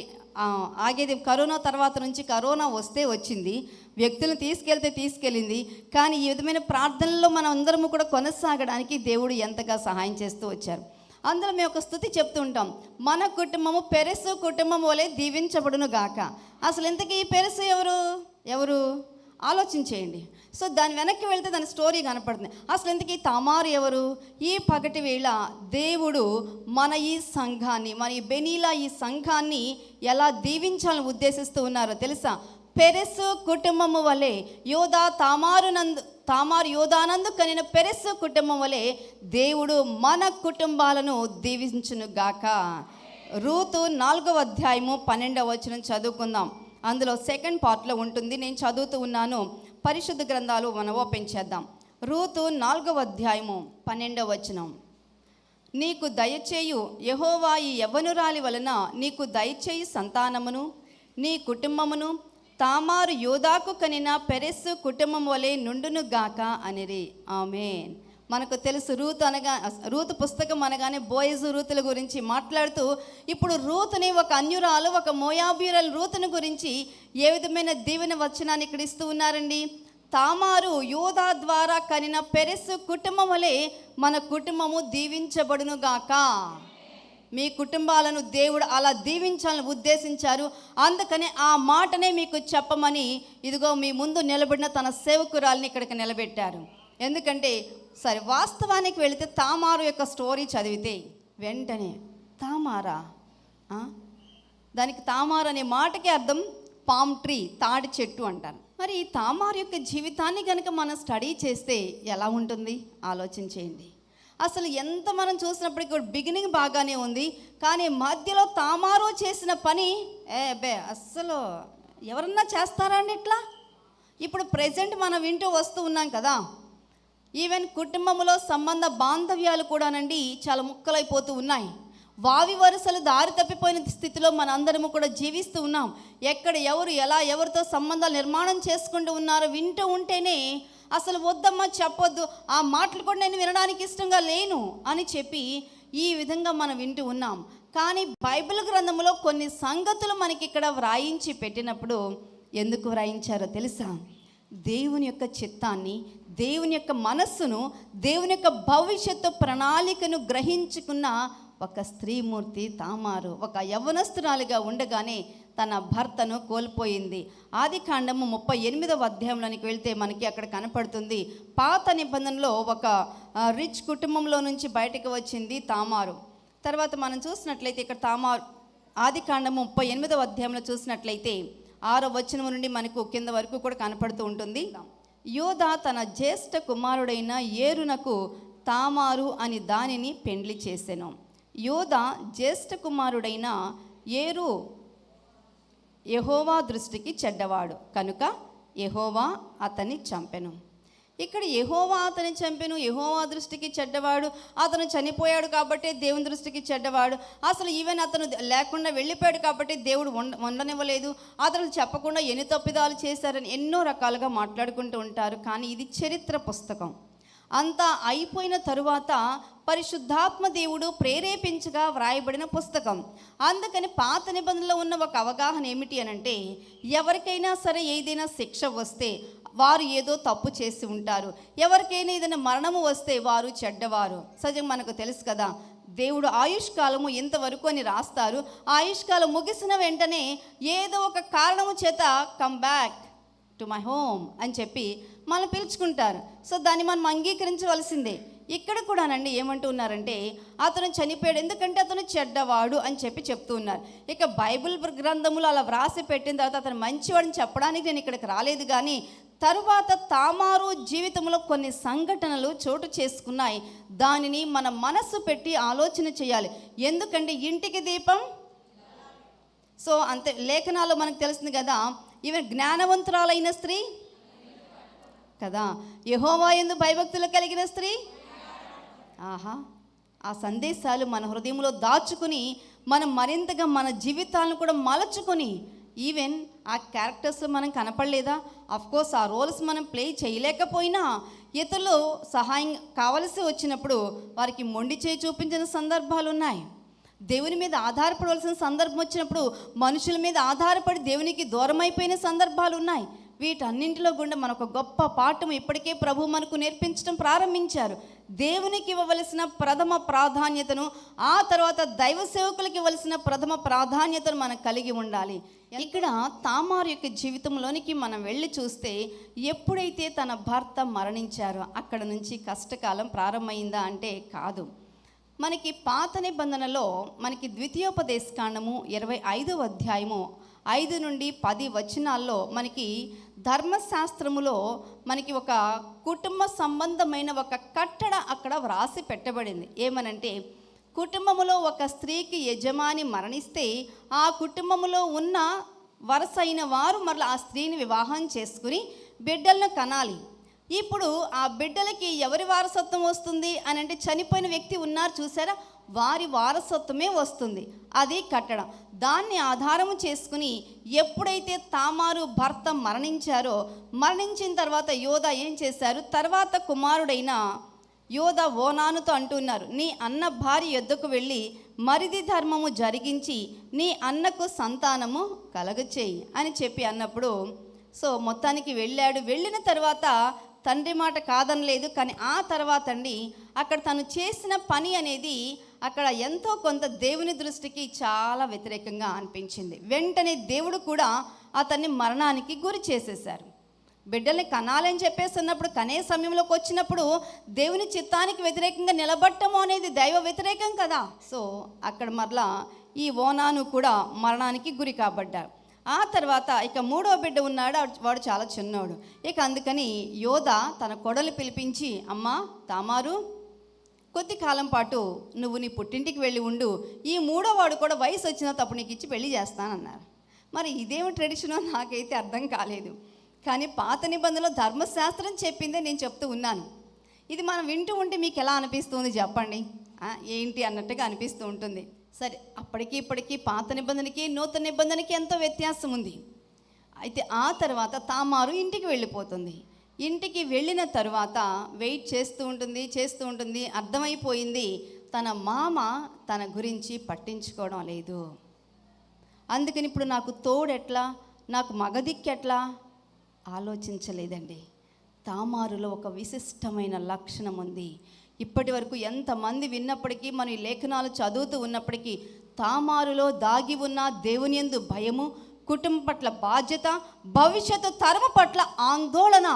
ఆగేది. కరోనా తర్వాత నుంచి, కరోనా వస్తే వచ్చింది, వ్యక్తులను తీసుకెళ్ళింది. కానీ ఈ విధమైన ప్రార్థనల్లో మనం అందరము కూడా కొనసాగడానికి దేవుడు ఎంతగా సహాయం చేస్తూ వచ్చారు. అందులో మేము ఒక స్తుతి చెప్తూ ఉంటాం, మన కుటుంబము పెరెసు కుటుంబం వలె దీవించబడును గాక. అసలు ఇంతకీ ఈ పెరెసు ఎవరు ఆలోచించేయండి. సో దాని వెనక్కి వెళ్తే దాని స్టోరీ కనపడుతుంది. అసలు ఇంతకీ తామారు ఎవరు? ఈ పగటి వేళ దేవుడు మన ఈ సంఘాన్ని, మన ఈ బెనీలా ఈ సంఘాన్ని ఎలా దీవించాలని ఉద్దేశిస్తూ ఉన్నారో తెలుసా. పెరెసు కుటుంబము వలె తామారు యోధానందు కనిన పెరెసు కుటుంబం వలె దేవుడు మన కుటుంబాలను దీవించును గాక. రూతు 4వ అధ్యాయము 12వ వచనం చదువుకుందాం. అందులో సెకండ్ పార్ట్లో ఉంటుంది, నేను చదువుతూ ఉన్నాను. పరిశుద్ధ గ్రంథాలు మనం ఓపెన్ చేద్దాం. రూతు 4వ అధ్యాయము 12వ వచనం. నీకు దయచేయు యెహోవా ఈ యవ్వనురాలి వలన నీకు దయచేయి సంతానమును నీ కుటుంబమును తామారు యోధాకు కనిన పెరెస్సు కుటుంబం వలె నుండును గాక అనిరి. ఆమేన్. మనకు తెలుసు రూతు పుస్తకం అనగానే బోయజు రూతుల గురించి మాట్లాడుతూ, ఇప్పుడు రూతుని ఒక అన్యురాలు, ఒక మోయాబీయురాలు రూతుని గురించి ఏ విధమైన దీవెన వచనాన్ని ఇక్కడ ఇస్తూ ఉన్నారండి. తామారు యోధా ద్వారా కనిన పెరెస్సు కుటుంబం వలె మన కుటుంబము దీవించబడును గాక. మీ కుటుంబాలను దేవుడు అలా దీవించాలని ఉద్దేశించారు. అందుకని ఆ మాటనే మీకు చెప్పమని ఇదిగో మీ ముందు నిలబడిన తన సేవకురాలిని ఇక్కడికి నిలబెట్టారు. ఎందుకంటే సరే, వాస్తవానికి వెళితే తామారు యొక్క స్టోరీ చదివితే వెంటనే తామారా, దానికి తామారు అనే మాటకి అర్థం పామ్ ట్రీ, తాడి చెట్టు అంటారు. మరి ఈ తామారు యొక్క జీవితాన్ని కనుక మనం స్టడీ చేస్తే ఎలా ఉంటుంది ఆలోచన చేయండి. అసలు ఎంత మనం చూసినప్పటికీ కూడా బిగినింగ్ బాగానే ఉంది, కానీ మధ్యలో తామారు చేసిన పని అస్సలు ఎవరన్నా చేస్తారా అండి ఇట్లా? ఇప్పుడు ప్రెజెంట్ మనం వింటూ వస్తూ ఉన్నాం కదా, ఈవెన్ కుటుంబంలో సంబంధ బాంధవ్యాలు కూడానండి చాలా ముక్కలైపోతూ ఉన్నాయి. వావి వరుసలు దారి తప్పిపోయిన స్థితిలో మన అందరము కూడా జీవిస్తూ ఉన్నాం. ఎక్కడ ఎవరు ఎలా ఎవరితో సంబంధాలు నిర్మాణం చేసుకుంటూ ఉన్నారో వింటూ ఉంటేనే అసలు వద్దమ్మా, చెప్పొద్దు, ఆ మాటలు కూడా నేను వినడానికి ఇష్టంగా లేను అని చెప్పి ఈ విధంగా మనం వింటూ ఉన్నాం. కానీ బైబిల్ గ్రంథంలో కొన్ని సంగతులు మనకి ఇక్కడ వ్రాయించి పెట్టినప్పుడు ఎందుకు వ్రాయించారో తెలుసా? దేవుని యొక్క చిత్తాన్ని, దేవుని యొక్క మనస్సును, దేవుని యొక్క భవిష్యత్తు ప్రణాళికను గ్రహించుకున్న ఒక స్త్రీమూర్తి తామారు ఒక యవ్వనస్తురాలిగా ఉండగానే తన భర్తను కోల్పోయింది. ఆదికాండము 38వ అధ్యాయంలోనికి వెళ్తే మనకి అక్కడ కనపడుతుంది. పాత నిబంధనలో ఒక రిచ్ కుటుంబంలో నుంచి బయటకు వచ్చింది తామారు. తర్వాత మనం చూసినట్లయితే ఇక్కడ తామారు ఆదికాండము 38వ అధ్యాయంలో చూసినట్లయితే 6వ వచనం నుండి మనకు కింద వరకు కూడా కనపడుతూ ఉంటుంది. యోదా తన జ్యేష్ఠ కుమారుడైన ఏరునకు తామారు అని దానిని పెండ్లి చేసెను. యోదా జ్యేష్ఠ కుమారుడైన ఏరు యెహోవా దృష్టికి చెడ్డవాడు కనుక యెహోవా అతన్ని చంపెను. ఇక్కడ యెహోవా అతని చంపెను, యెహోవా దృష్టికి చెడ్డవాడు, అతను చనిపోయాడు కాబట్టి దేవుని దృష్టికి చెడ్డవాడు. అసలు ఈవెన్ అతను లేకుండా వెళ్ళిపోయాడు కాబట్టి దేవుడు ఉండనివ్వలేదు, అతను చెప్పకుండా ఎన్ని తప్పిదాలు చేశారని ఎన్నో రకాలుగా మాట్లాడుకుంటూ ఉంటారు. కానీ ఇది చరిత్ర పుస్తకం. అంతా అయిపోయిన తరువాత పరిశుద్ధాత్మ దేవుడు ప్రేరేపించగా వ్రాయబడిన పుస్తకం. అందుకని పాత నిబంధనలో ఉన్న ఒక అవగాహన ఏమిటి అనంటే, ఎవరికైనా సరే ఏదైనా శిక్ష వస్తే వారు ఏదో తప్పు చేసి ఉంటారు, ఎవరికైనా ఏదైనా మరణము వస్తే వారు చెడ్డవారు. సహజంగా మనకు తెలుసు కదా, దేవుడు ఆయుష్కాలము ఇంతవరకు అని రాస్తారు. ఆయుష్కాలం ముగిసిన వెంటనే ఏదో ఒక కారణము చేత come back to my home అని చెప్పి మనం పిలుచుకుంటారు. సో దాన్ని మనం అంగీకరించవలసిందే. ఇక్కడ కూడానండి ఏమంటూ ఉన్నారంటే, అతను చనిపోయాడు ఎందుకంటే అతను చెడ్డవాడు అని చెప్పి చెప్తూ ఉన్నారు. ఇక బైబిల్ గ్రంథములు అలా వ్రాసి పెట్టిన తర్వాత అతను మంచివాడని చెప్పడానికి నేను ఇక్కడికి రాలేదు. కానీ తరువాత తామారు జీవితంలో కొన్ని సంఘటనలు చోటు చేసుకున్నాయి. దానిని మన మనస్సు పెట్టి ఆలోచన చేయాలి. ఎందుకంటే ఇంటికి దీపం, సో అంతే లేఖనాల్లో మనకు తెలిసింది కదా, ఈవెన్ జ్ఞానవంతురాలైన స్త్రీ కదా, యెహోవా యందు భయభక్తులు కలిగిన స్త్రీ. ఆ సందేశాలు మన హృదయంలో దాచుకుని మనం మరింతగా మన జీవితాలను కూడా మలచుకొని ఈవెన్ ఆ క్యారెక్టర్స్ మనం కనపడలేదా? అఫ్కోర్స్ ఆ రోల్స్ మనం ప్లే చేయలేకపోయినా ఇతరులు సహాయం కావలసి వచ్చినప్పుడు వారికి మొండి చేయి చూపించిన సందర్భాలు ఉన్నాయి. దేవుని మీద ఆధారపడవలసిన సందర్భం వచ్చినప్పుడు మనుషుల మీద ఆధారపడి దేవునికి దూరం అయిపోయిన సందర్భాలు ఉన్నాయి. వీటన్నింటిలో గుండా మనకు గొప్ప పాఠం ఇప్పటికే ప్రభు మనకు నేర్పించడం ప్రారంభించారు. దేవునికి ఇవ్వవలసిన ప్రథమ ప్రాధాన్యతను, ఆ తర్వాత దైవ సేవకులకు ఇవ్వవలసిన ప్రథమ ప్రాధాన్యతను మనం కలిగి ఉండాలి. ఇక్కడ తామారు యొక్క జీవితంలోనికి మనం వెళ్ళి చూస్తే, ఎప్పుడైతే తన భర్త మరణించారో అక్కడ నుంచి కష్టకాలం ప్రారంభమైందా అంటే కాదు. మనకి పాత నిబంధనలో మనకి ద్వితీయోపదేశకాండము 25వ అధ్యాయము 5 నుండి 10 వచనాల్లో మనకి ధర్మశాస్త్రములో మనకి ఒక కుటుంబ సంబంధమైన ఒక కట్టడ అక్కడ వ్రాసి పెట్టబడింది. ఏమనంటే, కుటుంబములో ఒక స్త్రీకి యజమాని మరణిస్తే ఆ కుటుంబములో ఉన్న వరసైన వారు మరలా ఆ స్త్రీని వివాహం చేసుకుని బిడ్డలను కనాలి. ఇప్పుడు ఆ బిడ్డలకి ఎవరి వారసత్వం వస్తుంది అని అంటే, చనిపోయిన వ్యక్తి ఉన్నారు చూసారా, వారి వారసత్వమే వస్తుంది. అది కట్టడం. దాన్ని ఆధారము చేసుకుని ఎప్పుడైతే తామారు భర్త మరణించిన తర్వాత యోదా ఏం చేశారు, తర్వాత కుమారుడైన యోదా ఓనానుతో అంటున్నారు, నీ అన్న భార్య యొద్దకు వెళ్ళి మరిది ధర్మము జరిగించి నీ అన్నకు సంతానము కలగచేయి అని చెప్పి అన్నప్పుడు, సో మొత్తానికి వెళ్ళాడు. వెళ్ళిన తర్వాత తండ్రి మాట కాదనలేదు. కానీ ఆ తర్వాత అండి అక్కడ తను చేసిన పని అనేది అక్కడ ఎంతో కొంత దేవుని దృష్టికి చాలా వ్యతిరేకంగా అనిపించింది. వెంటనే దేవుడు కూడా అతన్ని మరణానికి గురి చేసేశారు. బిడ్డల్ని కనాలని చెప్పేస్తున్నప్పుడు, కనే సమయంలోకి వచ్చినప్పుడు దేవుని చిత్తానికి వ్యతిరేకంగా నిలబడటము అనేది దైవ వ్యతిరేకం కదా. సో అక్కడ మరలా ఈ ఓనాను కూడా మరణానికి గురి కాబడ్డాడు. ఆ తర్వాత ఇక మూడో బిడ్డ ఉన్నాడు, వాడు చాలా చిన్నోడు. ఇక అందుకని యోధ తన కొడలు పిలిపించి, అమ్మా తామారు, కొద్ది కాలం పాటు నువ్వు నీ పుట్టింటికి వెళ్ళి ఉండు, ఈ మూడో వాడు కూడా వయసు వచ్చిన తప్పుడు నీకు ఇచ్చి పెళ్లి చేస్తానన్నారు. మరి ఇదేమి ట్రెడిషనో నాకైతే అర్థం కాలేదు. కానీ పాత నిబంధనలో ధర్మశాస్త్రం చెప్పిందే నేను చెప్తూ ఉన్నాను. ఇది మనం వింటూ ఉంటే మీకు ఎలా అనిపిస్తుంది చెప్పండి? ఏంటి అన్నట్టుగా అనిపిస్తూ ఉంటుంది. సరే, అప్పటికి ఇప్పటికీ పాత నిబంధనకి నూతన నిబంధనకి ఎంతో వ్యత్యాసం ఉంది. అయితే ఆ తర్వాత తామారు ఇంటికి వెళ్ళిపోతుంది. ఇంటికి వెళ్ళిన తర్వాత వెయిట్ చేస్తూ ఉంటుంది. అర్థమైపోయింది తన మామ తన గురించి పట్టించుకోవడం లేదు. అందుకని ఇప్పుడు నాకు తోడెట్లా, నాకు మగదిక్కెట్లా ఆలోచించలేదండి. తామారులో ఒక విశిష్టమైన లక్షణం ఉంది. ఇప్పటి వరకు ఎంతమంది విన్నప్పటికీ, మన ఈ లేఖనాలు చదువుతూ ఉన్నప్పటికీ, తామారులో దాగి ఉన్న దేవుని యందు భయము, కుటుంబం పట్ల బాధ్యత, భవిష్యత్తు తరము పట్ల ఆందోళన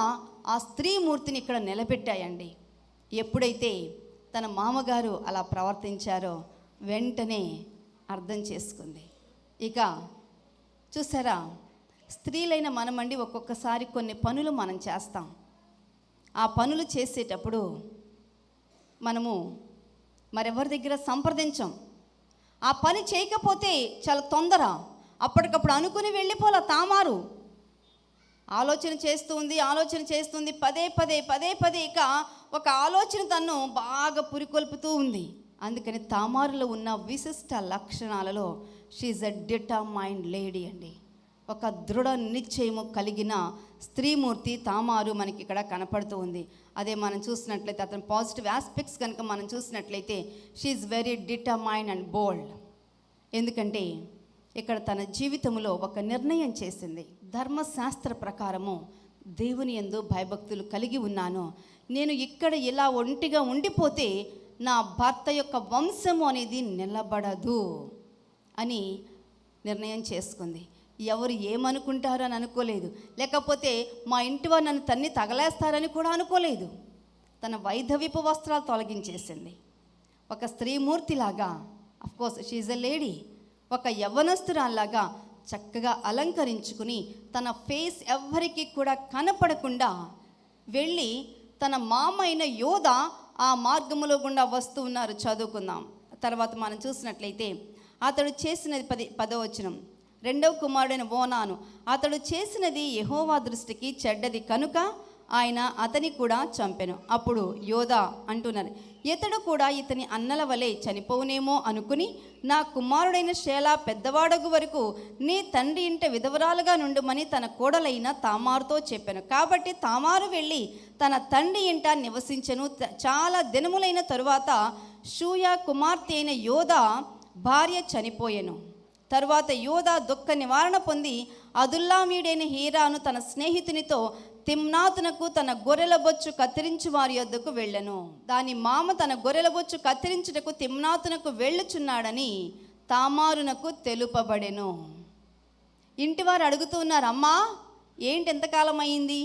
ఆ స్త్రీమూర్తిని ఇక్కడ నిలబెట్టాయండి. ఎప్పుడైతే తన మామగారు అలా ప్రవర్తించారో వెంటనే అర్థం చేసుకుంది. ఇక చూసారా, స్త్రీలైన మనమండి ఒక్కొక్కసారి కొన్ని పనులు మనం చేస్తాం. ఆ పనులు చేసేటప్పుడు మనము మరెవరి దగ్గర సంప్రదించం. ఆ పని చేయకపోతే చాలా తొందర, అప్పటికప్పుడు అనుకుని వెళ్ళిపోలా. తామారు ఆలోచన చేస్తుంది పదే పదే ఇక ఒక ఆలోచన తను బాగా పురికొల్పుతూ ఉంది. అందుకని తామారులో ఉన్న విశిష్ట లక్షణాలలో షీఈ్ ఎ డిటర్మైన్డ్ లేడీ అండి. ఒక దృఢ నిశ్చయము కలిగిన స్త్రీమూర్తి తామారు మనకి ఇక్కడ కనపడుతూ ఉంది. అదే మనం చూసినట్లయితే, అతని పాజిటివ్ ఆస్పెక్ట్స్ కనుక మనం చూసినట్లయితే, షీఈ్ వెరీ డిటర్మైన్డ్ అండ్ బోల్డ్. ఎందుకంటే ఇక్కడ తన జీవితంలో ఒక నిర్ణయం చేసింది. ధర్మశాస్త్ర ప్రకారము దేవుని యందు భయభక్తులు కలిగి ఉన్నాను, నేను ఇక్కడ ఇలా ఒంటిగా ఉండిపోతే నా భర్త యొక్క వంశము అనేది నిలబడదు అని నిర్ణయం చేసుకుంది. ఎవరు ఏమనుకుంటారో అని అనుకోలేదు, లేకపోతే మా ఇంటి వారు నన్ను తన్ని తగలేస్తారని కూడా అనుకోలేదు. తన వైధవ్యపు వస్త్రాలు తొలగించేసింది. ఒక స్త్రీమూర్తిలాగా, అఫ్కోర్స్ షీఈ్ ఎ లేడీ, ఒక యవ్వనస్తురాల్లాగా చక్కగా అలంకరించుకుని తన ఫేస్ ఎవ్వరికి కూడా కనపడకుండా వెళ్ళి తన మామ అయిన యోధ ఆ మార్గములో గుండా వస్తూ ఉన్నారు. చదువుకుందాం. తర్వాత మనం చూసినట్లయితే, అతడు చేసినది 10వ వచనం, రెండవ కుమారుడైన ఓనాను, అతడు చేసినది యెహోవా దృష్టికి చెడ్డది కనుక ఆయన అతని కూడా చంపెను. అప్పుడు యోధ అంటున్నారు, ఇతడు కూడా ఇతని అన్నల వలె చనిపోవునేమో అనుకుని నా కుమారుడైన షేలా పెద్దవాడగు వరకు నీ తండ్రి ఇంట విధవరాలుగా నుండుమని తన కోడలైన తామారుతో చెప్పాను. కాబట్టి తామారు వెళ్ళి తన తండ్రి ఇంట నివసించెను. చాలా దినములైన తరువాత షూయా కుమార్తె అయిన యోధ భార్య చనిపోయెను. తరువాత యోధ దుఃఖ నివారణ పొంది అదుల్లామీడైన హీరాను తన స్నేహితునితో తిమ్నాతునకు తన గొర్రెల బొచ్చు కత్తిరించు వారి యొద్దకు వెళ్ళెను. దాని మామ తన గొర్రెల బొచ్చు కత్తిరించుటకు తిమ్నాతునకు వెళ్ళుచున్నాడని తామారునకు తెలుపబడెను. ఇంటివారు అడుగుతూ ఉన్నారు, అమ్మా ఏంటి ఎంతకాలం అయింది,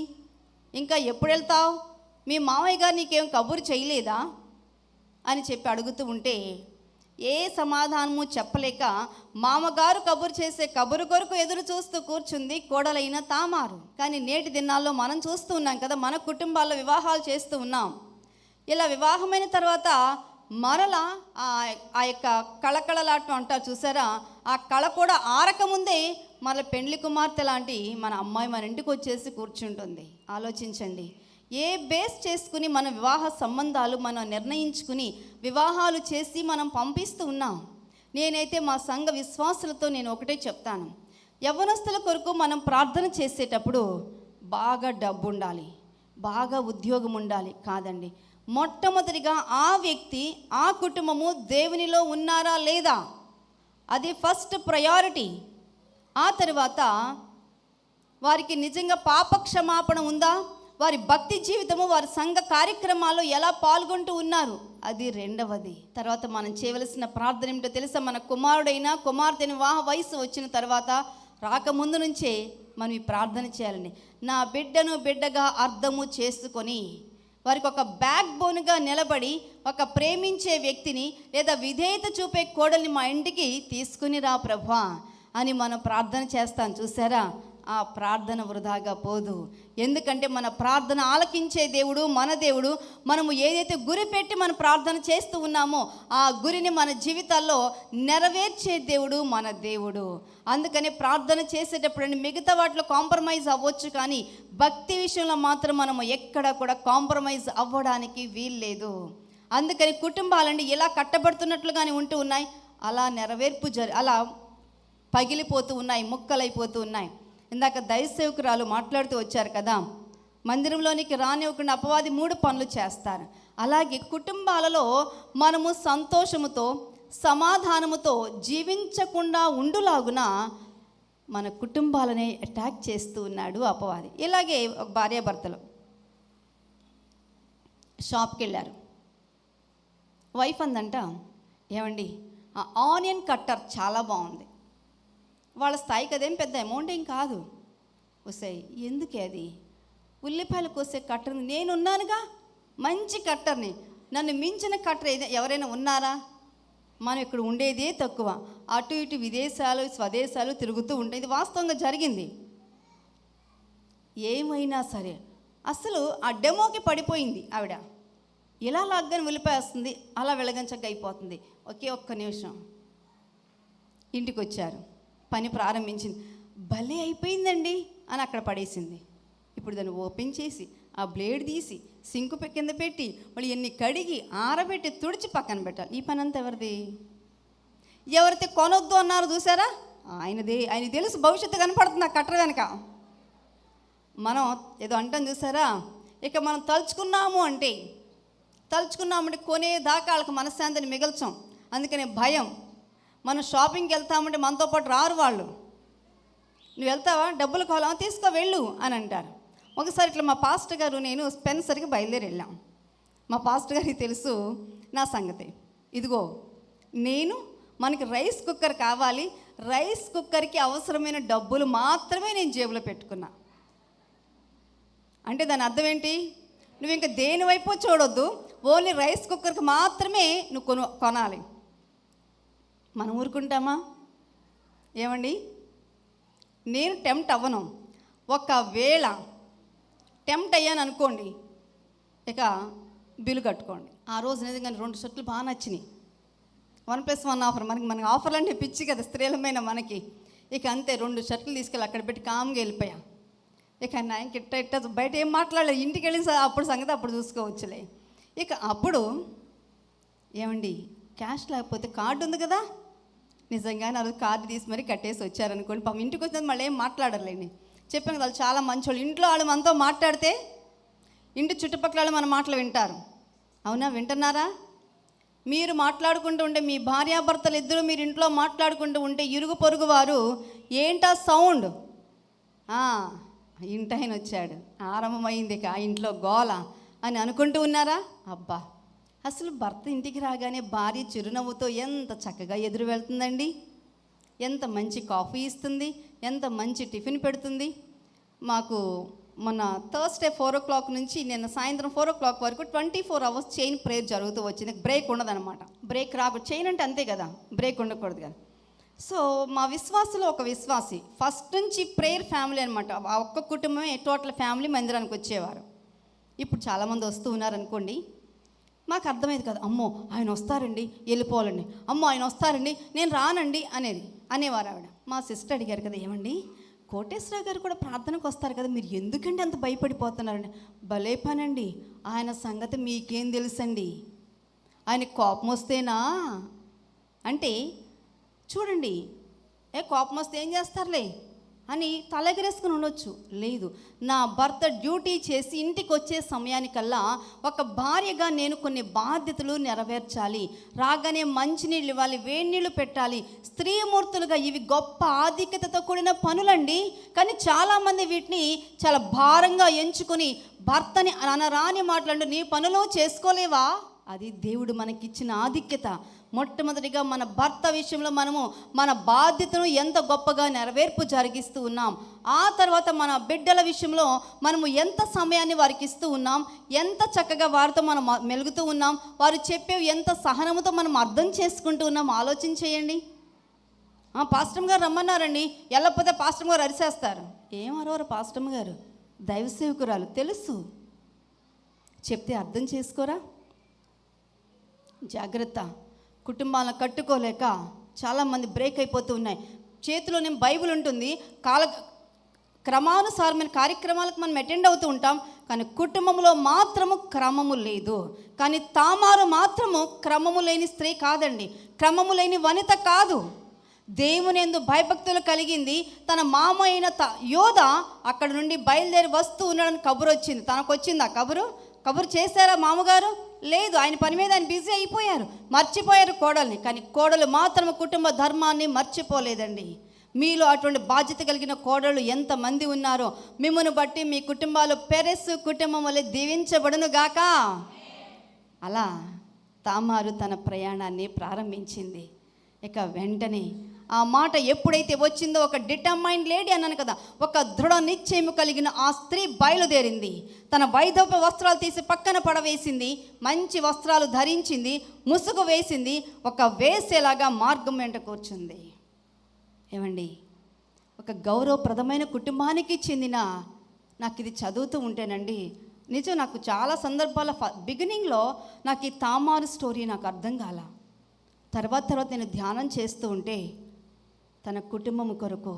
ఇంకా ఎప్పుడు వెళ్తావు, మీ మామయ్య గారు నీకేం కబురు చేయలేదా అని చెప్పి అడుగుతూ ఉంటే ఏ సమాధానము చెప్పలేక మామగారు కబురు చేసే కబురు కొరకు ఎదురు చూస్తూ కూర్చుంది కోడలైన తామారు. కానీ నేటి దినాల్లో మనం చూస్తూ ఉన్నాం కదా, మన కుటుంబాల్లో వివాహాలు చేస్తూ ఉన్నాం. ఇలా వివాహమైన తర్వాత మరలా ఆ యొక్క కళకళలాటం అంటారు చూసారా, ఆ కళ కూడా ఆరకముందే మరల పెండ్లి కుమార్తె లాంటి మన అమ్మాయి మన ఇంటికి వచ్చేసి కూర్చుంటుంది. ఆలోచించండి, ఏ బేస్ చేసుకుని మన వివాహ సంబంధాలు మనం నిర్ణయించుకుని వివాహాలు చేసి మనం పంపిస్తూ ఉన్నాం. నేనైతే మా సంఘ విశ్వాసులతో నేను ఒకటే చెప్తాను, యవ్వనస్తుల కొరకు మనం ప్రార్థన చేసేటప్పుడు బాగా డబ్బు ఉండాలి, బాగా ఉద్యోగం ఉండాలి కాదండి. మొట్టమొదటిగా ఆ వ్యక్తి, ఆ కుటుంబము దేవునిలో ఉన్నారా లేదా, అది ఫస్ట్ ప్రయారిటీ. ఆ తర్వాత వారికి నిజంగా పాప క్షమాపణ ఉందా, వారి భక్తి జీవితము, వారి సంఘ కార్యక్రమాల్లో ఎలా పాల్గొంటూ ఉన్నారు, అది రెండవది. తర్వాత మనం చేయవలసిన ప్రార్థన ఏమిటో తెలుసా? మన కుమారుడైనా కుమార్తెని వివాహ వయసు వచ్చిన తర్వాత రాకముందు నుంచే మనం ఈ ప్రార్థన చేయాలండి. నా బిడ్డను బిడ్డగా అర్థము చేసుకొని, వారికి ఒక బ్యాక్ బోన్గా నిలబడి, ఒక ప్రేమించే వ్యక్తిని లేదా విధేయత చూపే కోడల్ని మా ఇంటికి తీసుకుని రా ప్రభువా అని మనం ప్రార్థన చేస్తాం. చూసారా, ఆ ప్రార్థన వృధాగా పోదు. ఎందుకంటే మన ప్రార్థన ఆలకించే దేవుడు మన దేవుడు. మనము ఏదైతే గురి పెట్టి మనం ప్రార్థన చేస్తూ ఉన్నామో ఆ గురిని మన జీవితాల్లో నెరవేర్చే దేవుడు మన దేవుడు. అందుకని ప్రార్థన చేసేటప్పుడు మిగతా వాటిలో కాంప్రమైజ్ అవ్వచ్చు, కానీ భక్తి విషయంలో మాత్రం మనము ఎక్కడ కూడా కాంప్రమైజ్ అవ్వడానికి వీల్లేదు. అందుకని కుటుంబాలండి ఇలా కట్టబడుతున్నట్లుగానే ఉంటూ ఉన్నాయి, అలా నెరవేర్పు అలా పగిలిపోతూ ఉన్నాయి, ముక్కలైపోతూ ఉన్నాయి. ఇందాక దైవసేవకురాలు మాట్లాడుతూ వచ్చారు కదా, మందిరంలోనికి రానివ్వకుండా అపవాది 3 పనులు చేస్తారు. అలాగే కుటుంబాలలో మనము సంతోషముతో సమాధానముతో జీవించకుండా ఉండులాగున మన కుటుంబాలనే అటాక్ చేస్తూ ఉన్నాడు అపవాది. ఇలాగే ఒక భార్యాభర్తలు షాప్కి వెళ్ళారు. వైఫ్ అందంట, ఏమండి ఆ ఆనియన్ కట్టర్ చాలా బాగుంది. వాళ్ళ స్థాయికి అదేం పెద్ద అమౌంట్ ఏం కాదు. వస్తాయి, ఎందుకే అది? ఉల్లిపాయలు కోసే కట్టర్ని నేనున్నానుగా, మంచి కట్టర్ని, నన్ను మించిన కట్టర్ ఎవరైనా ఉన్నారా? మనం ఇక్కడ ఉండేదే తక్కువ, అటు ఇటు విదేశాలు స్వదేశాలు తిరుగుతూ ఉంటాయి. ఇది వాస్తవంగా జరిగింది. ఏమైనా సరే అసలు ఆ డెమోకి పడిపోయింది ఆవిడ. ఇలా లాగ్గానే ఉల్లిపాయ వస్తుంది, అలా వెలగంచగా అయిపోతుంది. ఒక్క నిమిషం. ఇంటికి వచ్చారు, పని ప్రారంభించింది, భలే అయిపోయిందండి అని అక్కడ పడేసింది. ఇప్పుడు దాన్ని ఓపెన్ చేసి ఆ బ్లేడ్ తీసి సింకు కింద పెట్టి మళ్ళీ ఎన్ని కడిగి ఆరబెట్టి తుడిచి పక్కన పెట్టాలి. ఈ పని అంతా ఎవరిది? ఎవరైతే కొనొద్దు అన్నారో చూసారా, ఆయనదే. ఆయనకి తెలుసు భవిష్యత్తు కనపడుతుంది ఆ కట్టర వెనక. మనం ఏదో అంటాం చూసారా, ఇక మనం తలుచుకున్నామంటే కొనేదాకా వాళ్ళకి మనశ్శాంతిని మిగల్చాం. అందుకనే భయం. మనం షాపింగ్కి వెళ్తామంటే మనతో పాటు రారు వాళ్ళు. నువ్వు వెళ్తావా, డబ్బులు కావాలా, తీసుకో వెళ్ళు అని అంటారు. ఒకసారి ఇట్లా మా పాస్టర్ గారు నేను స్పెన్సర్కి బయలుదేరి వెళ్ళాం. మా పాస్టర్ గారికి తెలుసు నా సంగతి. ఇదిగో మనకి రైస్ కుక్కర్ కావాలి, రైస్ కుక్కర్కి అవసరమైన డబ్బులు మాత్రమే నేను జేబులో పెట్టుకున్నా. అంటే దాని అర్థం ఏంటి? నువ్వు ఇంకా దేని వైపు చూడొద్దు, ఓన్లీ రైస్ కుక్కర్కి మాత్రమే నువ్వు కొనాలి. మనం ఊరుకుంటామా? ఏమండి, నేను టెంప్ట్ అవ్వను. ఒకవేళ టెంప్ట్ అయ్యాను అనుకోండి, ఇక బిల్లు కట్టుకోండి. ఆ రోజు నిజంగా 2 షర్ట్లు బాగా నచ్చినాయి. 1+1 ఆఫర్. మనకి ఆఫర్లు అంటే పిచ్చి కదా స్త్రీలమైన మనకి. ఇక అంతే, 2 షర్ట్లు తీసుకెళ్ళి అక్కడ పెట్టి కామ్గా వెళ్ళిపోయా. ఇక ఆయనకి ఇట్ట బయట ఏం మాట్లాడలేదు. ఇంటికి వెళ్ళిన అప్పుడు సంగతి అప్పుడు చూసుకోవచ్చులే. ఇక అప్పుడు ఏమండి, క్యాష్ లేకపోతే కార్డు ఉంది కదా, నిజంగానే అది కార్డు తీసి మరి కట్టేసి వచ్చారనుకోండి. పాపం ఇంటికి వచ్చినది మళ్ళీ ఏం మాట్లాడలేండి. చెప్పాను కదా, వాళ్ళు చాలా మంచోళ్ళు. ఇంట్లో వాళ్ళు మనతో మాట్లాడితే ఇంటి చుట్టుపక్కల వాళ్ళు మన మాటలు వింటారు. అవునా? వింటున్నారా? మీరు మాట్లాడుకుంటూ ఉంటే, మీ భార్యాభర్తలు ఇద్దరు మీరు ఇంట్లో మాట్లాడుకుంటూ ఉంటే, ఇరుగు పొరుగు వారు ఏంటా సౌండ్, ఇంటాయన వచ్చాడు, ఆరంభమైంది ఇక ఆ ఇంట్లో గోల అని అనుకుంటూ ఉన్నారా? అబ్బా, అసలు భర్త ఇంటికి రాగానే భార్య చిరునవ్వుతో ఎంత చక్కగా ఎదురు వెళ్తుందండి, ఎంత మంచి కాఫీ ఇస్తుంది, ఎంత మంచి టిఫిన్ పెడుతుంది. మాకు మొన్న థర్స్డే 4 o'clock నుంచి నిన్న సాయంత్రం 4 o'clock వరకు 24 hours చైన్ ప్రేయర్ జరుగుతూ వచ్చింది. బ్రేక్ ఉండదన్నమాట. బ్రేక్ రాకూడదు. చైన్ అంటే అంతే కదా, బ్రేక్ ఉండకూడదు కదా. సో మా విశ్వాసులో ఒక విశ్వాసి ఫస్ట్ నుంచి ప్రేయర్ ఫ్యామిలీ అనమాట. ఆ ఒక్క కుటుంబమే టోటల్ ఫ్యామిలీ మందిరానికి వచ్చేవారు. ఇప్పుడు చాలామంది వస్తూ ఉన్నారనుకోండి. మాకు అర్థమైంది కదా, అమ్మో ఆయన వస్తారండి వెళ్ళిపోవాలండి, అమ్మో ఆయన వస్తారండి నేను రానండి అనేవారు ఆవిడ. మా సిస్టర్ అడిగారు కదా, ఏమండి కోటేశ్వరరావు గారు కూడా ప్రార్థనకు వస్తారు కదా, మీరు ఎందుకండి అంత భయపడిపోతున్నారండి? భలే పనండి, ఆయన సంగతి మీకేం తెలుసండి, ఆయన కోపం వస్తేనా అంటే చూడండి, కోపం వస్తే ఏం చేస్తారులే అని తలెగరేసుకుని ఉండొచ్చు. లేదు, నా భర్త డ్యూటీ చేసి ఇంటికి వచ్చే సమయానికల్లా ఒక భార్యగా నేను కొన్ని బాధ్యతలు నెరవేర్చాలి, రాగానే మంచినీళ్ళు ఇవ్వాలి, వేడి నీళ్ళు పెట్టాలి, స్త్రీమూర్తులుగా ఇవి గొప్ప ఆధిక్యతతో కూడిన పనులండి. కానీ చాలామంది వీటిని చాలా భారంగా ఎంచుకొని భర్తని అనరాని మాట్లాడు, నీ పనులు చేసుకోలేవా? అది దేవుడు మనకిచ్చిన ఆధిక్యత. మొట్టమొదటిగా మన భర్త విషయంలో మనము మన బాధ్యతను ఎంత గొప్పగా నెరవేర్పు జరిగిస్తూ ఉన్నాం. ఆ తర్వాత మన బిడ్డల విషయంలో మనము ఎంత సమయాన్ని వారికి ఇస్తూ ఉన్నాం, ఎంత చక్కగా వారితో మనం మెలుగుతూ ఉన్నాం, వారు చెప్పేవి ఎంత సహనముతో మనం అర్థం చేసుకుంటూ ఉన్నాం. ఆలోచన చేయండి. పాస్టమ్ గారు రమ్మన్నారండి, వెళ్ళకపోతే పాస్టమ్ గారు అరిసేస్తారు. ఏం అరవరు పాస్టమ్ గారు, దైవ సేవకురాలు, తెలుసు, చెప్తే అర్థం చేసుకోరా? జాగ్రత్త. కుటుంబాలను కట్టుకోలేక చాలామంది బ్రేక్ అయిపోతూ ఉన్నాయి. చేతిలోనే బైబిల్ ఉంటుంది, క్రమానుసారమైన కార్యక్రమాలకు మనం అటెండ్ అవుతూ ఉంటాం, కానీ కుటుంబంలో మాత్రము క్రమము లేదు. కానీ తామారు మాత్రము క్రమము లేని స్త్రీ కాదండి, క్రమము లేని వనిత కాదు. దేవుని యందు భయభక్తులు కలిగింది. తన మామ అయిన యోధ అక్కడ నుండి బయలుదేరి వస్తూ ఉన్నాడని కబురు వచ్చింది. తనకు వచ్చింది ఆ కబురు చేశారా మామగారు? లేదు, ఆయన పని మీద ఆయన బిజీ అయిపోయారు, మర్చిపోయారు కోడల్ని. కానీ కోడలు మాత్రం కుటుంబ ధర్మాన్ని మర్చిపోలేదండి. మీలో అటువంటి బాధ్యత కలిగిన కోడళ్ళు ఎంతమంది ఉన్నారో మిమ్మల్ని బట్టి మీ కుటుంబాలు పెరెస్ కుటుంబం వల్ల దీవించబడును గాక. అలా తామారు తన ప్రయాణాన్ని ప్రారంభించింది. ఇక వెంటనే ఆ మాట ఎప్పుడైతే వచ్చిందో, ఒక డిటర్మైండ్ లేడీ అన్నాను కదా, ఒక దృఢ నిశ్చయము కలిగిన ఆ స్త్రీ బయలుదేరింది. తన వైధవ్య వస్త్రాలు తీసి పక్కన పడవేసింది, మంచి వస్త్రాలు ధరించింది, ముసుగు వేసింది, ఒక వేసేలాగా మార్గం వెంట కూర్చుంది. ఏమండి, ఒక గౌరవప్రదమైన కుటుంబానికి చెందిన, నాకు ఇది చదువుతూ ఉంటేనండి నిజం, నాకు చాలా సందర్భాల బిగినింగ్లో నాకు ఈ తామారు స్టోరీ నాకు అర్థం కాల. తర్వాత నేను ధ్యానం చేస్తూ ఉంటే తన కుటుంబం కొరకు,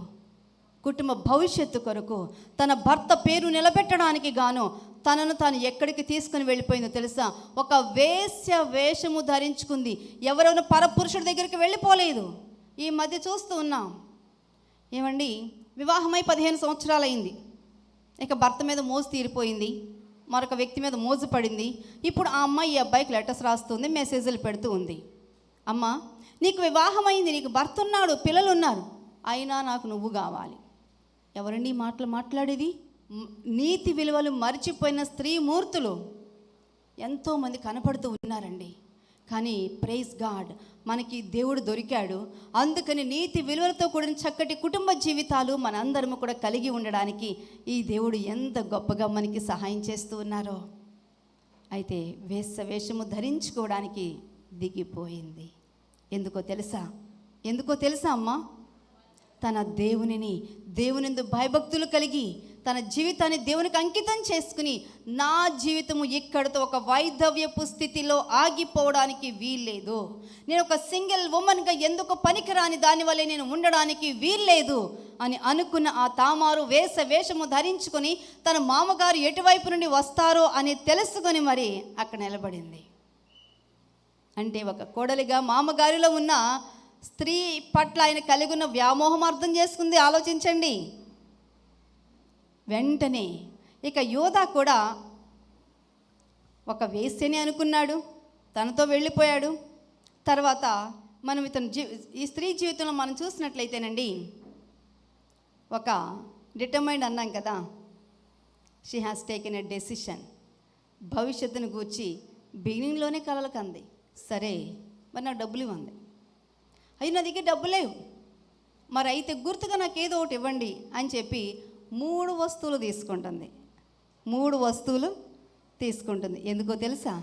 కుటుంబ భవిష్యత్తు కొరకు, తన భర్త పేరు నిలబెట్టడానికి గాను తనను తాను ఎక్కడికి తీసుకుని వెళ్ళిపోయిందో తెలుసా? ఒక వేశ్య వేషము ధరించుకుంది. ఎవరైనా పరపురుషుడి దగ్గరికి వెళ్ళిపోలేదు. ఈ మధ్య చూస్తూ ఉన్నాం. ఏమండి, వివాహమై 15 సంవత్సరాలు అయింది. ఇక భర్త మీద మోజు తీరిపోయింది, మరొక వ్యక్తి మీద మోజు పడింది. ఇప్పుడు ఆ అమ్మాయి ఈ అబ్బాయికి లెటర్స్ రాస్తుంది, మెసేజ్లు పెడుతూ ఉంది. అమ్మ, నీకు వివాహం అయింది, నీకు భర్త ఉన్నాడు, పిల్లలు ఉన్నారు, అయినా నాకు నువ్వు కావాలి. ఎవరండి ఈ మాటలు మాట్లాడేది? నీతి విలువలు మర్చిపోయిన స్త్రీ మూర్తులు ఎంతోమంది కనపడుతూ ఉన్నారండి. కానీ ప్రైజ్ గాడ్, మనకి దేవుడు దొరికాడు. అందుకని నీతి విలువలతో కూడిన చక్కటి కుటుంబ జీవితాలు మనందరము కూడా కలిగి ఉండడానికి ఈ దేవుడు ఎంత గొప్పగా మనకి సహాయం చేస్తూ ఉన్నారో. అయితే వేషము ధరించుకోవడానికి దిగిపోయింది. ఎందుకో తెలుసా అమ్మా? తన దేవునిందు భయభక్తులు కలిగి తన జీవితాన్ని దేవునికి అంకితం చేసుకుని, నా జీవితము ఇక్కడితో ఒక వైధవ్యపు స్థితిలో ఆగిపోవడానికి వీల్లేదు, నేను ఒక సింగిల్ ఉమెన్గా ఎందుకు పనికిరాని దానివల్లే నేను ఉండడానికి వీల్లేదు అని అనుకున్న ఆ తామారు వేషము ధరించుకొని తన మామగారు ఎటువైపు నుండి వస్తారో అని తెలుసుకొని మరి అక్కడ నిలబడింది. అంటే ఒక కోడలిగా మామగారిలో ఉన్న స్త్రీ పట్ల ఆయన కలిగి ఉన్న వ్యామోహం అర్థం చేసుకుంది. ఆలోచించండి. వెంటనే ఇక యోధా కూడా ఒక వేశ్యని అనుకున్నాడు, తనతో వెళ్ళిపోయాడు. తర్వాత మనం ఈ స్త్రీ జీవితంలో మనం చూసినట్లయితేనండి, ఒక డిటర్మైండ్ అన్నాం కదా, she has taken a decision. భవిష్యత్తును గూర్చి బిగినింగ్లోనే కలలు కంది. సరే, మరి నాకు డబ్బులు ఇవ్వండి. అయ్యి నా దగ్గర డబ్బు లేవు, మరి అయితే గుర్తుగా నాకు ఏదో ఒకటి ఇవ్వండి అని చెప్పి 3 వస్తువులు తీసుకుంటుంది. 3 వస్తువులు తీసుకుంటుంది. ఎందుకో తెలుసా?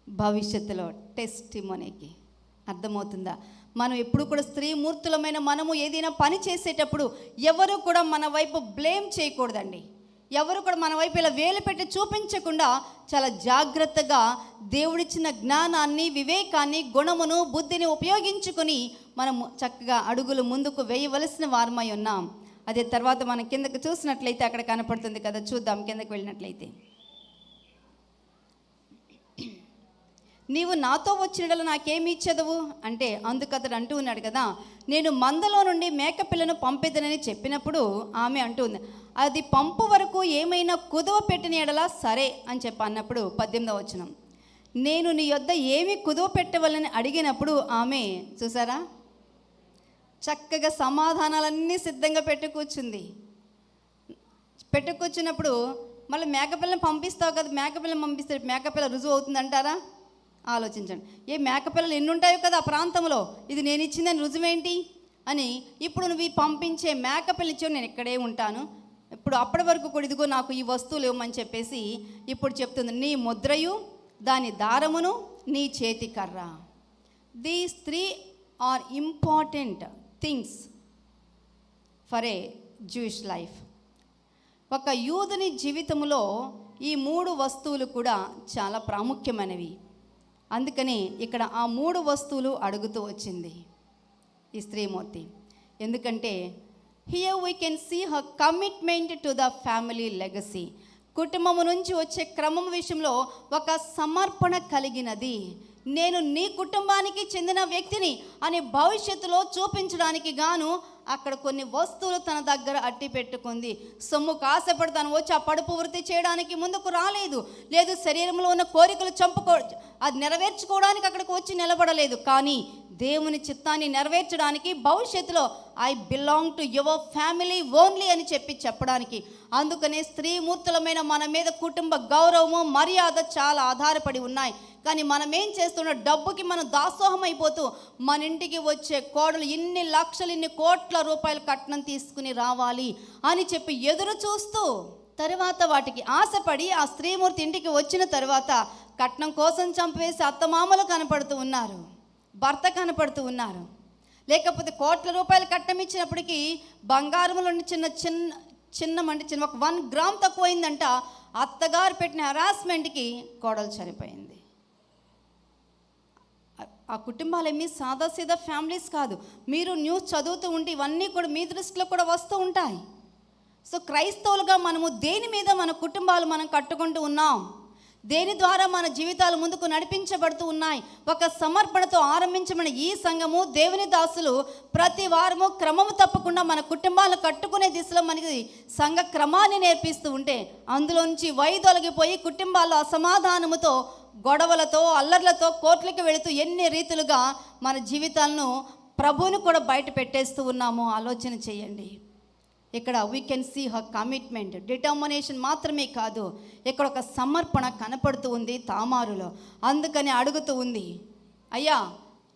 భవిష్యత్తులో టెస్టిమోనీకి. అర్థమవుతుందా? మనం ఎప్పుడు కూడా స్త్రీ మూర్తులమైన మనము ఏదైనా పని చేసేటప్పుడు ఎవరు కూడా మన వైపు బ్లేమ్ చేయకూడదండి. ఎవరు కూడా మన వైపు ఇలా వేలు పెట్టి చూపించకుండా చాలా జాగ్రత్తగా దేవుడిచ్చిన జ్ఞానాన్ని, వివేకాన్ని, గుణమును, బుద్ధిని ఉపయోగించుకొని మనం చక్కగా అడుగులు ముందుకు వేయవలసిన వారమై ఉన్నాం. అదే తర్వాత మనం కిందకు చూసినట్లయితే అక్కడ కనపడుతుంది కదా, చూద్దాం. కిందకు వెళ్ళినట్లయితే, నీవు నాతో వచ్చినడల నాకేమి ఇచ్చేదవు అంటే, అందుకు అతడు అంటూ ఉన్నాడు కదా, నేను మందలో నుండి మేకపిల్లను పంపిదనని చెప్పినప్పుడు ఆమె అంటుంది, అది పంపు వరకు ఏమైనా కుదువ పెట్టిన ఎడలా సరే అని చెప్పి అన్నప్పుడు 18వ వచనం, నేను నీ యొద్ద ఏమి కుదువ పెట్టవలని అడిగినప్పుడు ఆమె, చూసారా, చక్కగా సమాధానాలన్నీ సిద్ధంగా పెట్టుకూర్చుంది. పెట్టుకూర్చున్నప్పుడు మళ్ళీ మేకపిల్లని పంపిస్తావు కదా, మేకపిల్లని పంపిస్తే మేకపిల్ల రుజువు అవుతుంది అంటారా? ఆలోచించండి. ఏ మేకపిల్లలు ఎన్ని ఉంటాయో కదా ఆ ప్రాంతంలో, ఇది నేను ఇచ్చిందని రుజువేంటి అని. ఇప్పుడు నువ్వు పంపించే మేకపిల్ల ఇచ్చావు, నేను ఇక్కడే ఉంటాను, ఇప్పుడు అప్పటి వరకు కూడా ఇదిగో నాకు ఈ వస్తువులు ఇవ్వమని చెప్పేసి ఇప్పుడు చెప్తుంది. నీ ముద్రయు దాని దారమును నీ చేతి కర్ర. These 3 are important things for a Jewish life. ఒక యూదుని జీవితంలో ఈ 3 వస్తువులు కూడా చాలా ప్రాముఖ్యమైనవి. అందుకని ఇక్కడ ఆ 3 వస్తువులు అడుగుతూ వచ్చింది ఈ స్త్రీమూర్తి. ఎందుకంటే here we can see her commitment to the family legacy. కుటుంబం నుంచి వచ్చే క్రమం విషయంలో ఒక సమర్పణ కలిగినది. నేను నీ కుటుంబానికి చెందిన వ్యక్తిని అని భవిష్యత్తులో చూపించడానికి గాను అక్కడ కొన్ని వస్తువులు తన దగ్గర అట్టి పెట్టుకుంది. సొమ్ము కాసపడి తను వచ్చి ఆ పడుపు వృత్తి చేయడానికి ముందుకు రాలేదు. లేదు, శరీరంలో ఉన్న కోరికలు అది నెరవేర్చుకోవడానికి అక్కడికి వచ్చి నిలబడలేదు. కానీ దేవుని చిత్తాన్ని నెరవేర్చడానికి భవిష్యత్తులో I belong to your family only అని చెప్పడానికి. అందుకనే స్త్రీమూర్తులమైన మన మీద కుటుంబ గౌరవము, మర్యాద చాలా ఆధారపడి ఉన్నాయి. కానీ మనం ఏం చేస్తున్నాం, డబ్బుకి మనం దాసోహం అయిపోతూ మన ఇంటికి వచ్చే కోడలు ఇన్ని లక్షలు, ఇన్ని కోట్ల రూపాయలు కట్నం తీసుకుని రావాలి అని చెప్పి ఎదురు చూస్తూ తర్వాత వాటికి ఆశపడి ఆ స్త్రీమూర్తి ఇంటికి వచ్చిన తర్వాత కట్నం కోసం చంపేసి అత్తమామలు కనపడుతూ ఉన్నారు, భర్త కనపడుతూ ఉన్నారు. లేకపోతే కోట్ల రూపాయలు కట్నం ఇచ్చినప్పటికీ బంగారంలో చిన్న ఒక 1 గ్రామ్ తక్కువైందంట. అత్తగారు పెట్టిన హరాస్మెంట్కి కోడలు చనిపోయింది. ఆ కుటుంబాలేమీ సాదాసీదా ఫ్యామిలీస్ కాదు. మీరు న్యూస్ చదువుతూ ఉంటే ఇవన్నీ కూడా మీ దృష్టిలో కూడా వస్తూ ఉంటాయి. సో క్రైస్తవులుగా మనము దేని మీద మన కుటుంబాలు మనం కట్టుకుంటూ ఉన్నాం, దేని ద్వారా మన జీవితాలు ముందుకు నడిపించబడుతూ ఉన్నాయి. ఒక సమర్పణతో ఆరంభించబడిన ఈ సంఘము, దేవుని దాసులు ప్రతి వారము క్రమము తప్పకుండా మన కుటుంబాలను కట్టుకునే దిశలో మనకి సంఘ క్రమాన్ని నేర్పిస్తూ ఉంటే అందులో నుంచి వైదొలగిపోయి కుటుంబాల్లో అసమాధానముతో, గొడవలతో, అల్లర్లతో కోర్టులకు వెళుతూ ఎన్ని రీతులుగా మన జీవితాలను, ప్రభువును కూడా బయట పెట్టేస్తూ ఉన్నామో ఆలోచన చేయండి. ఇక్కడ we can see her commitment, determination మాత్రమే కాదు, ఇక్కడ ఒక సమర్పణ కనపడుతూ ఉంది తామారులో. అందుకని అడుగుతూ ఉంది, అయ్యా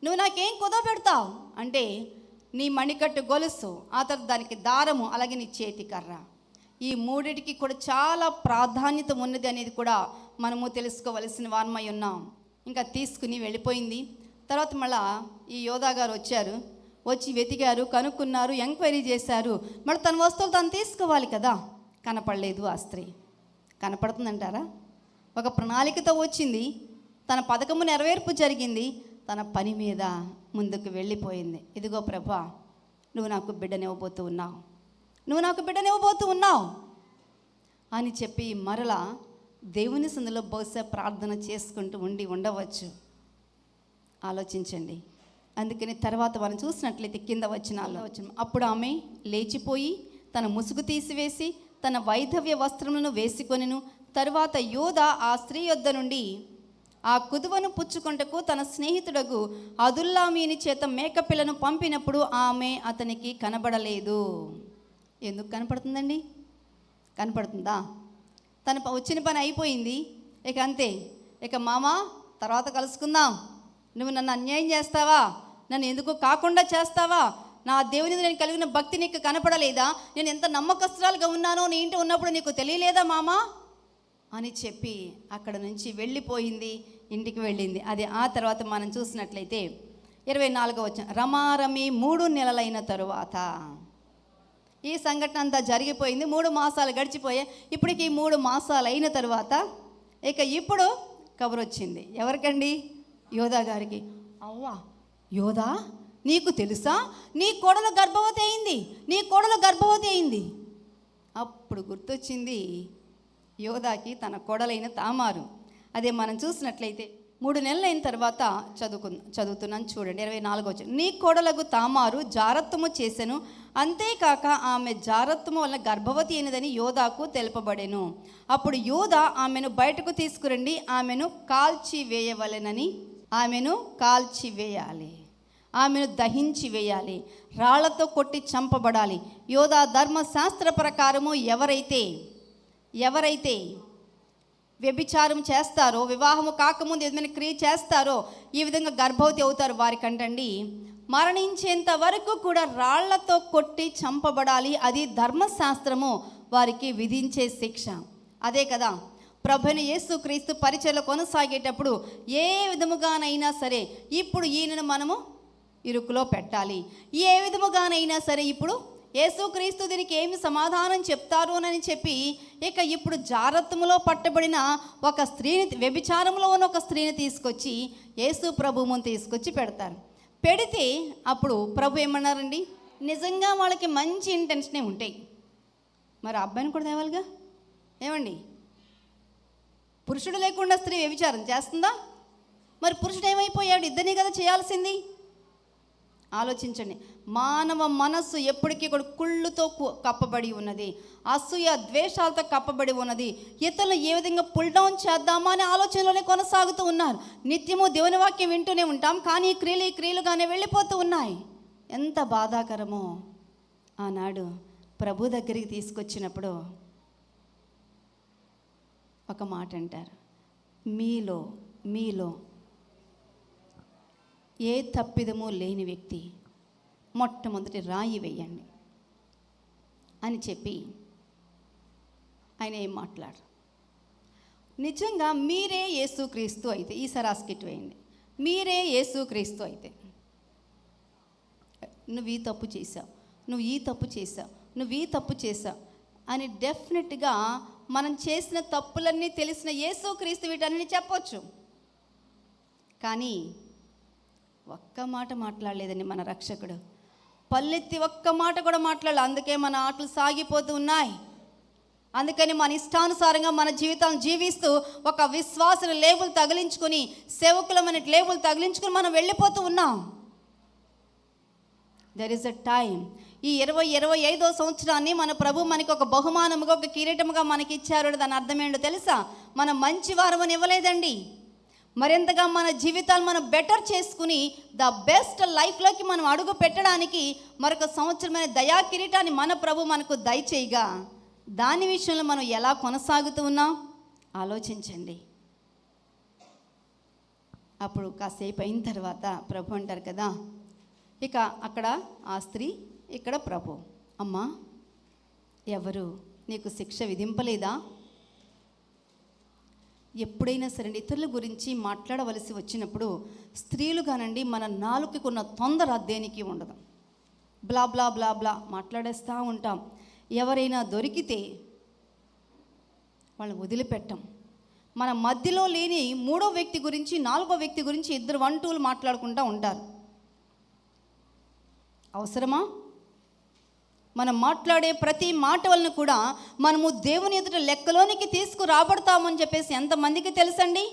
నువ్వు నాకేం కుదవ పెడతావు అంటే నీ మణికట్టు గొలుసు, ఆ తర్వాత దానికి దారము, అలాగే నీ చేతి కర్ర. ఈ మూడిటికి కూడా చాలా ప్రాధాన్యత ఉన్నది అనేది కూడా మనము తెలుసుకోవలసిన వారమై ఉన్నాం. ఇంకా తీసుకుని వెళ్ళిపోయింది. తర్వాత మళ్ళా ఈ యోధా గారు వచ్చి వెతికారు, కనుక్కున్నారు, ఎంక్వైరీ చేశారు. మరి తన వస్తువులు తను తీసుకోవాలి కదా, కనపడలేదు. ఆ స్త్రీ కనపడుతుందంటారా? ఒక ప్రణాళికతో వచ్చింది, తన పథకము నెరవేర్పు జరిగింది, తన పని మీద ముందుకు వెళ్ళిపోయింది. ఇదిగో ప్రభా, నువ్వు నాకు బిడ్డనివ్వబోతూ ఉన్నావు అని చెప్పి మరలా దేవుని సందులో బహుశా ప్రార్థన చేసుకుంటూ ఉండవచ్చు. ఆలోచించండి. అందుకని తర్వాత మనం చూసినట్లయితే కింద వచ్చిన అప్పుడు ఆమె లేచిపోయి తన ముసుగు తీసివేసి తన వైధవ్య వస్త్రములను వేసుకొనెను. తరువాత యోధ ఆ స్త్రీ యొద్ద నుండి ఆ కుదువను పుచ్చుకొంటకు తన స్నేహితుడగు అదుల్లామీని చేత మేకపిల్లను పంపినప్పుడు ఆమె అతనికి కనబడలేదు. ఎందుకు కనపడుతుందండి? కనపడుతుందా? తన వచ్చిన పని అయిపోయింది, ఇక అంతే. ఇక మామా తర్వాత కలుసుకుందాం, నువ్వు నన్ను అన్యాయం చేస్తావా, నన్ను ఎందుకు కాకుండా చేస్తావా, నా దేవుని నేను కలిగిన భక్తి నీకు కనపడలేదా, నేను ఎంత నమ్మకస్తురాలుగా ఉన్నానో నీ ఇంటి ఉన్నప్పుడు నీకు తెలియలేదా మామా అని చెప్పి అక్కడ నుంచి వెళ్ళిపోయింది, ఇంటికి వెళ్ళింది. అది ఆ తర్వాత మనం చూసినట్లయితే 24వ వచనం, రమారమి 3 నెలలైన తరువాత ఈ సంఘటన అంతా జరిగిపోయింది. 3 మాసాలు గడిచిపోయాయి. ఇప్పటికి 3 మాసాలు అయిన తర్వాత ఇప్పుడు కబురు వచ్చింది. ఎవరికండి? యోధా గారికి. అవ్వా యోధా, నీకు తెలుసా నీ కోడలు గర్భవతి అయింది. అప్పుడు గుర్తొచ్చింది యోధాకి తన కోడలైన తామారు. అదే మనం చూసినట్లయితే 3 నెలలు అయిన తర్వాత చదువుతున్నాను చూడండి. 24 వచనం. నీ కోడలకు తామారు జారత్వము చేసెను, అంతేకాక ఆమె జారత్వము వల్ల గర్భవతి అయినదని యోధాకు తెలుపబడెను. అప్పుడు యోధా ఆమెను బయటకు తీసుకురండి, ఆమెను కాల్చివేయవలెనని, ఆమెను కాల్చివేయాలి, ఆమెను దహించి వేయాలి, రాళ్లతో కొట్టి చంపబడాలి. యోధా ధర్మశాస్త్ర ప్రకారము ఎవరైతే వ్యభిచారం చేస్తారో, వివాహము కాకముందు ఏదైనా క్రియ చేస్తారో, ఈ విధంగా గర్భవతి అవుతారు. వారికంటండి మరణించేంత వరకు కూడా రాళ్లతో కొట్టి చంపబడాలి. అది ధర్మశాస్త్రము వారికి విధించే శిక్ష. అదే కదా ప్రభువైన యేసుక్రీస్తు పరిచర్యలో కొనసాగేటప్పుడు ఏ విధముగానైనా సరే ఇప్పుడు ఈయనను మనము ఇరుకులో పెట్టాలి, ఏ విధముగానైనా సరే ఇప్పుడు యేసుక్రీస్తు దీనికి ఏమి సమాధానం చెప్తారు అని చెప్పి ఇప్పుడు జారత్వములో పట్టబడిన ఒక స్త్రీని, వ్యభిచారంలో ఉన్న ఒక స్త్రీని తీసుకొచ్చి యేసు ప్రభు ముందు తీసుకొచ్చి పెడతారు. పెడితే అప్పుడు ప్రభు ఏమన్నారండి, నిజంగా వాళ్ళకి మంచి ఇంటెన్షనే ఉంటాయి, మరి అబ్బాయిని కూడా తేవాలిగా. ఏమండి, పురుషుడు లేకుండా స్త్రీ వ్యభిచారం చేస్తుందా? మరి పురుషుడు ఏమైపోయాడు? ఇద్దరినీ కదా చేయాల్సింది. ఆలోచించండి. మానవ మనస్సు ఎప్పటికీ కూడా కుళ్ళుతో కప్పబడి ఉన్నది, అసూయ ద్వేషాలతో కప్పబడి ఉన్నది. ఇతరులు ఏ విధంగా పుల్ డౌన్ చేద్దామా అనే ఆలోచనలోనే కొనసాగుతూ ఉన్నారు. నిత్యము దేవుని వాక్యం వింటూనే ఉంటాం, కానీ ఈ క్రియలుగానే వెళ్ళిపోతూ ఉన్నాయి. ఎంత బాధాకరమో. ఆనాడు ప్రభు దగ్గరికి తీసుకొచ్చినప్పుడు ఒక మాట అంటారు, మీలో ఏ తప్పిదమో లేని వ్యక్తి మొట్టమొదటి రాయి వేయండి అని చెప్పి ఆయన ఏం మాట్లాడరు. నిజంగా మీరే యేసుక్రీస్తు అయితే, ఈసారి ఆస్కిట్ వేయండి, మీరే యేసుక్రీస్తు అయితే నువ్వు ఈ తప్పు చేసావు, నువ్వు ఈ తప్పు చేసావు, నువ్వు ఈ తప్పు చేసావు అని డెఫినెట్గా మనం చేసిన తప్పులన్నీ తెలిసిన యేసుక్రీస్తు వీటన్నీ చెప్పొచ్చు. కానీ ఒక్క మాట మాట్లాడలేదండి మన రక్షకుడు. పల్లెత్తి ఒక్క మాట కూడా మాట్లాడలేదు. అందుకే మన ఆటలు సాగిపోతూ ఉన్నాయి. అందుకని మన ఇష్టానుసారంగా మన జీవితాలను జీవిస్తూ ఒక విశ్వాసుల లేబుల్ తగిలించుకొని, సేవకులమైన లేబుల్ తగిలించుకొని మనం వెళ్ళిపోతూ ఉన్నాం. There is a time. ఈ 2025వ సంవత్సరాన్ని మన ప్రభు మనకి ఒక బహుమానముగా, ఒక కిరీటముగా మనకి ఇచ్చారు. దాని అర్థం ఏంటో తెలుసా? మనం మంచి వారమని ఇవ్వలేదండి, మరింతగా మన జీవితాలు మనం బెటర్ చేసుకుని ద బెస్ట్ లైఫ్లోకి మనం అడుగు పెట్టడానికి మరొక సంవత్సరమైన దయా కిరీటాన్ని మన ప్రభు మనకు దయచేయగా, దాని విషయంలో మనం ఎలా కొనసాగుతూ ఉన్నాం ఆలోచించండి. అప్పుడు కాసేపు అయిన తర్వాత ప్రభు అంటారు కదా, ఇక అక్కడ ఆ స్త్రీ, ఇక్కడ ప్రభు, అమ్మా ఎవరు నీకు శిక్ష విధింపలేదా? ఎప్పుడైనా సరే ఇతరుల గురించి మాట్లాడవలసి వచ్చినప్పుడు స్త్రీలు కానండి, మన నాలుకకున్న తొందర దేనికి ఉండదు. బ్లా బ్లా బ్లా బ్లా మాట్లాడేస్తూ ఉంటాం. ఎవరైనా దొరికితే వాళ్ళని వదిలిపెట్టం. మన మధ్యలో లేని మూడో వ్యక్తి గురించి, నాలుగో వ్యక్తి గురించి ఇద్దరు వంటూలు మాట్లాడుకుంటూ ఉంటారు. అవసరమా? మనం మాట్లాడే ప్రతి మాట వలన కూడా మనము దేవుని ఎదుట లెక్కలోనికి తీసుకురాబడతామని చెప్పేసి ఎంతమందికి తెలుసండి?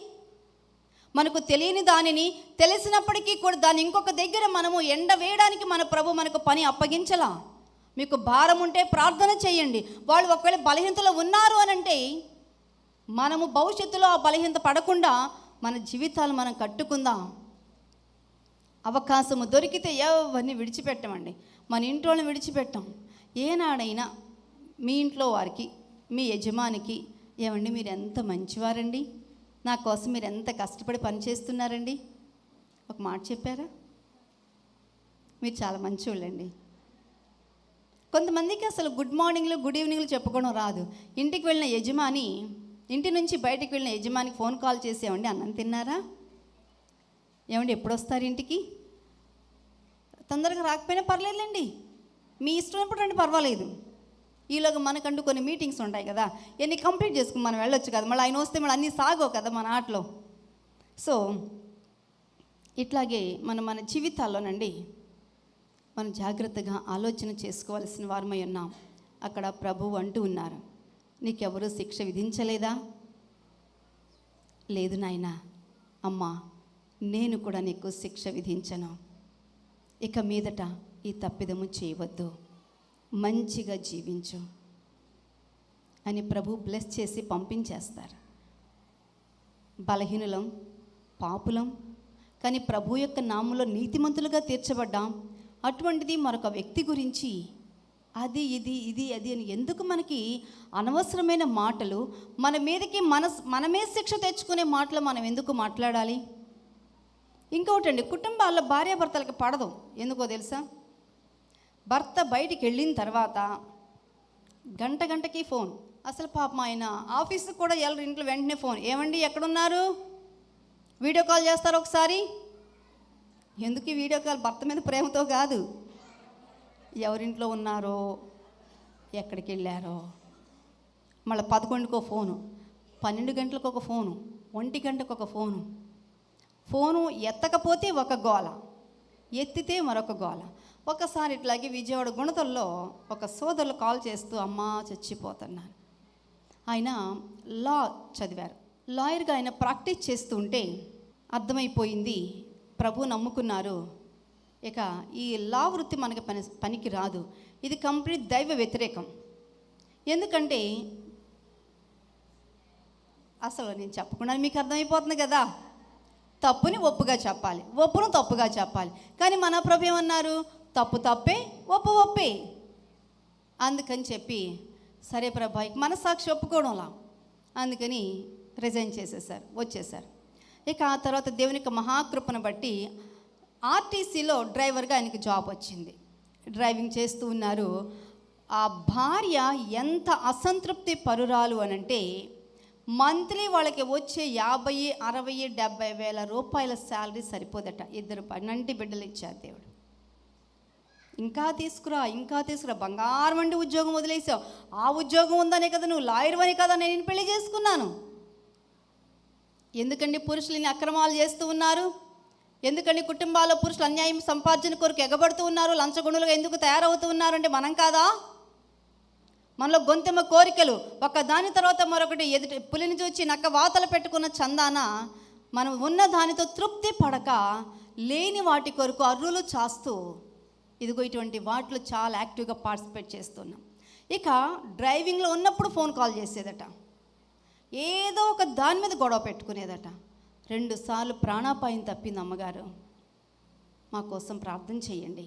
మనకు తెలియని దానిని తెలిసినప్పటికీ కూడా దాన్ని ఇంకొక దగ్గర మనము ఎండ వేయడానికి మన ప్రభు మనకు పని అప్పగించలా. మీకు భారం ఉంటే ప్రార్థన చేయండి. వాళ్ళు ఒకవేళ బలహీనతలో ఉన్నారు అని అంటే మనము భవిష్యత్తులో ఆ బలహీనత పడకుండా మన జీవితాలు మనం కట్టుకుందాం. అవకాశము దొరికితే ఎవరిని విడిచిపెట్టమండి. మన ఇంట్లోని విడిచిపెట్టాం. ఏనాడైనా మీ ఇంట్లో వారికి, మీ యజమానికి, ఏమండి మీరు ఎంత మంచివారండి, నా కోసం మీరు ఎంత కష్టపడి పనిచేస్తున్నారండి, ఒక మాట చెప్పారా? మీరు చాలా మంచివాళ్ళండి. కొంతమందికి అసలు గుడ్ మార్నింగ్లు, గుడ్ ఈవినింగ్లు చెప్పుకోవడం రాదు. ఇంటికి వెళ్ళిన యజమాని, ఇంటి నుంచి బయటికి వెళ్ళిన యజమానికి ఫోన్ కాల్ చేసేవండి, అన్నం తిన్నారా, ఏమండి ఎప్పుడు వస్తారు ఇంటికి, తొందరగా రాకపోయినా పర్లేదులేండి, మీ ఇష్టం ఎప్పుడు రండి పర్వాలేదు, ఈలోగా మనకంటూ కొన్ని మీటింగ్స్ ఉంటాయి కదా, ఇవన్నీ కంప్లీట్ చేసుకుని మనం వెళ్ళొచ్చు కదా, మళ్ళీ ఆయన వస్తే మళ్ళీ అన్నీ సాగో కదా మన ఆటలో. సో ఇట్లాగే మన జీవితాల్లోనండి మనం జాగ్రత్తగా ఆలోచన చేసుకోవాల్సిన వారమై ఉన్నాం. అక్కడ ప్రభువు అంటూ ఉన్నారు, నీకెవరూ శిక్ష విధించలేదా? లేదు నాయనా, అమ్మా, నేను కూడా నీకు శిక్ష విధించను, ఇక మీదట ఈ తప్పిదము చేయవద్దు, మంచిగా జీవించు అని ప్రభు బ్లెస్ చేసి పంపించేస్తారు. బలహీనులం, పాపులం, కానీ ప్రభు యొక్క నామంలో నీతిమంతులుగా తీర్చబడ్డాం. అటువంటిది మరొక వ్యక్తి గురించి అది ఇది అని ఎందుకు మనకి అనవసరమైన మాటలు, మన మీదకి మనమే శిక్ష తెచ్చుకునే మాటలు మనం ఎందుకు మాట్లాడాలి? ఇంకొకటండి, కుటుంబాల్లో భార్యాభర్తలకి పడదు. ఎందుకో తెలుసా? భర్త బయటికి వెళ్ళిన తర్వాత గంటకి ఫోన్. అసలు పాపం ఆయన ఆఫీస్కి కూడా వెళ్ళరు, ఇంట్లో వెంటనే ఫోన్. ఏమండి ఎక్కడున్నారు? వీడియో కాల్ చేస్తారు ఒకసారి. ఎందుకు ఈ వీడియో కాల్? భర్త మీద ప్రేమతో కాదు, ఎవరింట్లో ఉన్నారో, ఎక్కడికి వెళ్ళారో. మళ్ళీ 11కో ఫోను, 12 గంటలకు ఒక ఫోను, 1 గంటకు ఒక ఫోను. ఫోను ఎత్తకపోతే ఒక గోల, ఎత్తితే మరొక గోల. ఒకసారి ఇట్లాగే విజయవాడ గుణతల్లో ఒక సోదరులు కాల్ చేస్తూ, అమ్మా చచ్చిపోతున్నాను. ఆయన లా చదివారు, లాయర్గా ఆయన ప్రాక్టీస్ చేస్తూ ఉంటే అర్థమైపోయింది, ప్రభు నమ్ముకున్నారు, ఇక ఈ లా వృత్తి మనకి పనికి రాదు, ఇది కంప్లీట్ దైవ వ్యతిరేకం. ఎందుకంటే అసలు నేను చెప్పకుండా మీకు అర్థమైపోతుంది కదా, తప్పుని ఒప్పుగా చెప్పాలి, ఒప్పును తప్పుగా చెప్పాలి. కానీ మన ప్రభు ఏమన్నారు? తప్పు తప్పే, ఒప్పు ఒప్పే. అందుకని చెప్పి సరే ప్రభా, మనసాక్షి ఒప్పుకోవడంలా, అందుకని రిజైన్ చేసేసారు, వచ్చేసారు. ఇక ఆ తర్వాత దేవుని యొక్క మహాకృపను బట్టి ఆర్టీసీలో డ్రైవర్గా ఆయనకి జాబ్ వచ్చింది. డ్రైవింగ్ చేస్తూ ఉన్నారు. ఆ భార్య ఎంత అసంతృప్తి పరురాలు అనంటే, మంత్లీ వాళ్ళకి వచ్చే 50, 60, 70 వేల రూపాయల శాలరీ సరిపోదట. 2 పన్నంటి బిడ్డలు ఇచ్చారు దేవుడు. ఇంకా తీసుకురా, బంగారం వంటి ఉద్యోగం వదిలేసావు, ఆ ఉద్యోగం ఉందనే కదా, నువ్వు లాయర్ అని కదా నేను పెళ్లి చేసుకున్నాను. ఎందుకండి పురుషులని అక్రమాలు చేస్తూ ఉన్నారు? ఎందుకండి కుటుంబాల్లో పురుషులు అన్యాయం సంపార్జన కొరకు ఎగబడుతూ ఉన్నారు? లంచగొండులుగా ఎందుకు తయారవుతూ ఉన్నారంటే మనం కాదా? మనలో గొంతెమ్మ కోరికలు ఒక దాని తర్వాత మరొకటి, ఎదుటి పులిని చూచి నక్క వాతలు పెట్టుకున్న చందాన మనం ఉన్న దానితో తృప్తి పడక లేని వాటి కొరకు అర్రులు చాస్తూ ఇదిగో ఇటువంటి వాటిలో చాలా యాక్టివ్గా పార్టిసిపేట్ చేస్తున్నాం. ఇక డ్రైవింగ్లో ఉన్నప్పుడు ఫోన్ కాల్ చేసేదట, ఏదో ఒక దాని మీద గొడవ పెట్టుకునేదట. 2 సార్లు ప్రాణాపాయం తప్పింది అమ్మగారు. మా కోసం ప్రార్థన చేయండి.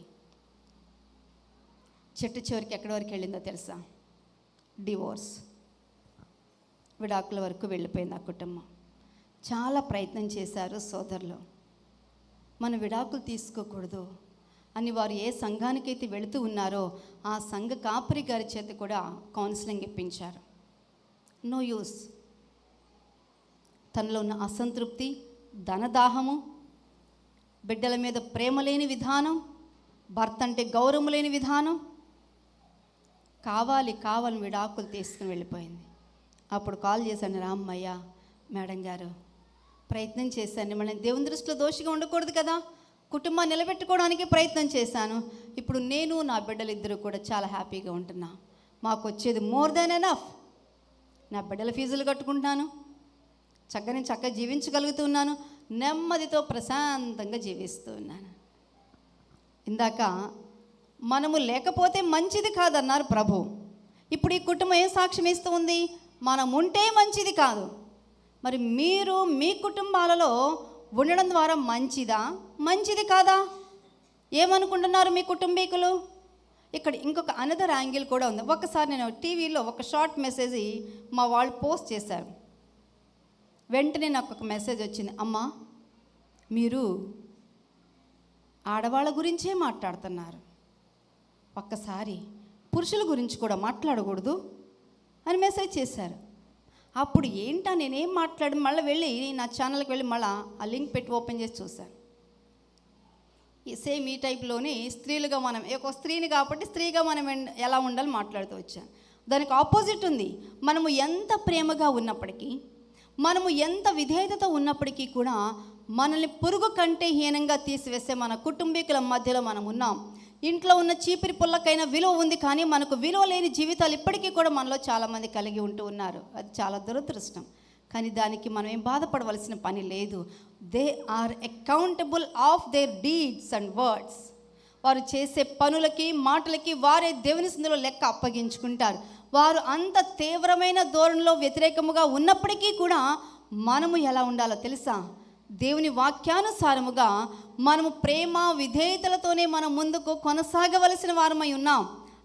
చెట్టు చివరికి ఎక్కడి వరకు వెళ్ళిందో తెలుసా? డివోర్స్, విడాకుల వరకు వెళ్ళిపోయింది ఆ కుటుంబం. చాలా ప్రయత్నం చేశారు సోదరులు, మన విడాకులు తీసుకోకూడదు అని. వారు ఏ సంఘానికైతే వెళుతూ ఉన్నారో ఆ సంఘ కాపరి గారి చేత కూడా కౌన్సిలింగ్ ఇప్పించారు. No use. తనలో ఉన్న అసంతృప్తి, ధనదాహము, బిడ్డల మీద ప్రేమ లేని విధానం, భర్త అంటే గౌరవం లేని విధానం, కావాలని విడాకులు తీసుకుని వెళ్ళిపోయింది. అప్పుడు కాల్ చేశాను, రామ్మయ్య మేడం గారు, ప్రయత్నం చేశాను, మళ్ళీ దేవుని దృష్టిలో దోషిగా ఉండకూడదు కదా, కుటుంబాన్ని నిలబెట్టుకోవడానికి ప్రయత్నం చేశాను. ఇప్పుడు నేను నా బిడ్డలు ఇద్దరు కూడా చాలా హ్యాపీగా ఉంటున్నా. మాకు వచ్చేది మోర్ దాన్ ఎనఫ్. నా బిడ్డల ఫీజులు కట్టుకుంటున్నాను, చక్కగా జీవించగలుగుతున్నాను, నెమ్మదితో ప్రశాంతంగా జీవిస్తూ ఉన్నాను. ఇందాక మనము లేకపోతే మంచిది కాదన్నారు ప్రభు. ఇప్పుడు ఈ కుటుంబం ఏం సాక్ష్యం ఇస్తూ ఉంది? మనం ఉంటే మంచిది కాదు. మరి మీరు మీ కుటుంబాలలో ఉండడం ద్వారా మంచిది కాదా? ఏమనుకుంటున్నారు మీ కుటుంబీకులు? ఇక్కడ ఇంకొక అనదర్ యాంగిల్ కూడా ఉంది. ఒకసారి నేను టీవీలో ఒక షార్ట్ మెసేజ్ మా వాళ్ళు పోస్ట్ చేశారు. వెంటనే నాకు ఒక మెసేజ్ వచ్చింది, అమ్మా మీరు ఆడవాళ్ళ గురించే మాట్లాడుతున్నారు, ఒక్కసారి పురుషుల గురించి కూడా మాట్లాడకూడదు అని మెసేజ్ చేశారు. అప్పుడు ఏంటా నేనేం మాట్లాడి మళ్ళీ వెళ్ళి నా ఛానల్కి వెళ్ళి మళ్ళీ ఆ లింక్ పెట్టి ఓపెన్ చేసి చూశాను. సేమ్ ఈ టైప్లోని స్త్రీలుగా మనం ఒక స్త్రీని కాబట్టి స్త్రీగా మనం ఎలా ఉండాలి మాట్లాడుతూ వచ్చాను. దానికి ఆపోజిట్ ఉంది. మనము ఎంత ప్రేమగా ఉన్నప్పటికీ, మనము ఎంత విధేయతతో ఉన్నప్పటికీ కూడా మనల్ని పురుగు కంటే హీనంగా తీసివేసే మన కుటుంబీకుల మధ్యలో మనం ఉన్నాం. ఇంట్లో ఉన్న చీపిరి పుల్లకైనా విలువ ఉంది, కానీ మనకు విలువ లేని జీవితాలు ఇప్పటికీ కూడా మనలో చాలామంది కలిగి ఉంటూ ఉన్నారు. అది చాలా దురదృష్టం. కానీ దానికి మనం ఏం బాధపడవలసిన పని లేదు. They are accountable of their deeds and words. వారు చేసే పనులకి మాటలకి వారే దేవుని సన్నిధిలో లెక్క అప్పగించుకుంటారు. వారు అంత తీవ్రమైన ధోరణిలో వ్యతిరేకముగా ఉన్నప్పటికీ కూడా మనము ఎలా ఉండాలో తెలుసా? దేవుని వాక్యానుసారముగా మనము ప్రేమ విధేయతలతోనే మనం ముందుకు కొనసాగవలసిన వారమై ఉన్నాం.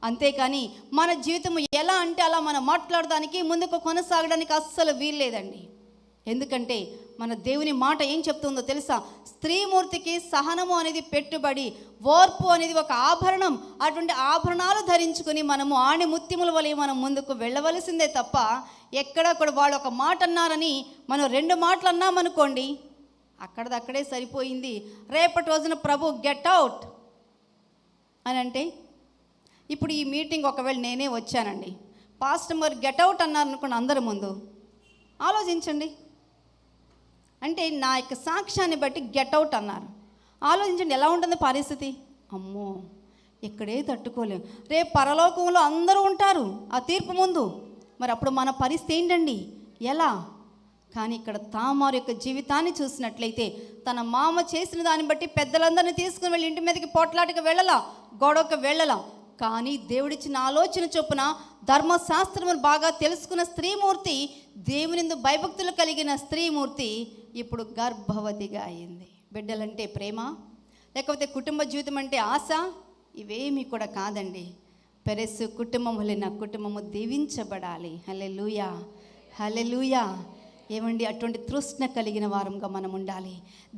అంతేకాని మన జీవితం ఎలా అంటే అలా మనం మాట్లాడడానికి ముందుకు కొనసాగడానికి అస్సలు వీల్లేదండి. ఎందుకంటే మన దేవుని మాట ఏం చెప్తుందో తెలుసా? స్త్రీమూర్తికి సహనము అనేది పెట్టుబడి, ఓర్పు అనేది ఒక ఆభరణం. అటువంటి ఆభరణాలు ధరించుకొని మనము ఆణి ముత్యముల వలె మనం ముందుకు వెళ్ళవలసిందే తప్ప ఎక్కడ కూడా వాళ్ళు ఒక మాట అన్నారని మనం 2 మాటలు అన్నామనుకోండి, అక్కడదక్కడే సరిపోయింది. రేపటి రోజున ప్రభు గెట్ అవుట్ అని అంటే, ఇప్పుడు ఈ మీటింగ్ ఒకవేళ నేనే వచ్చానండి, పాస్టర్ గారు గెట్ అవుట్ అన్నారనుకోండి అందరి ముందు, ఆలోచించండి. అంటే నా యొక్క సాక్ష్యాన్ని బట్టి గెట్ అవుట్ అన్నారు. ఆలోచించండి ఎలా ఉంటుంది పరిస్థితి. అమ్మో, ఇక్కడే తట్టుకోలేం. రేపు పరలోకంలో అందరూ ఉంటారు ఆ తీర్పు ముందు. మరి అప్పుడు మన పరిస్థితి ఏంటండి? ఎలా? కానీ ఇక్కడ తామారు యొక్క జీవితాన్ని చూసినట్లయితే తన మామ చేసిన దాన్ని బట్టి పెద్దలందరినీ తీసుకుని వెళ్ళి ఇంటి మీదకి పోట్లాటకి వెళ్ళలా, గొడవకు వెళ్ళలా. కానీ దేవుడిచ్చిన ఆలోచన చొప్పున ధర్మశాస్త్రమును బాగా తెలుసుకున్న స్త్రీమూర్తి, దేవునిందు భయభక్తులు కలిగిన స్త్రీమూర్తి ఇప్పుడు గర్భవతిగా అయింది. బిడ్డలంటే ప్రేమ, లేకపోతే కుటుంబ జీవితం అంటే ఆశ, ఇవేమీ కూడా కాదండి. పెరెస్ కుటుంబం వలె నా కుటుంబము దీవించబడాలి. హల్లెలూయా, హల్లెలూయా. ఏమండి, అటువంటి తృష్ణ కలిగిన వారముగా మనం ఉండాలి.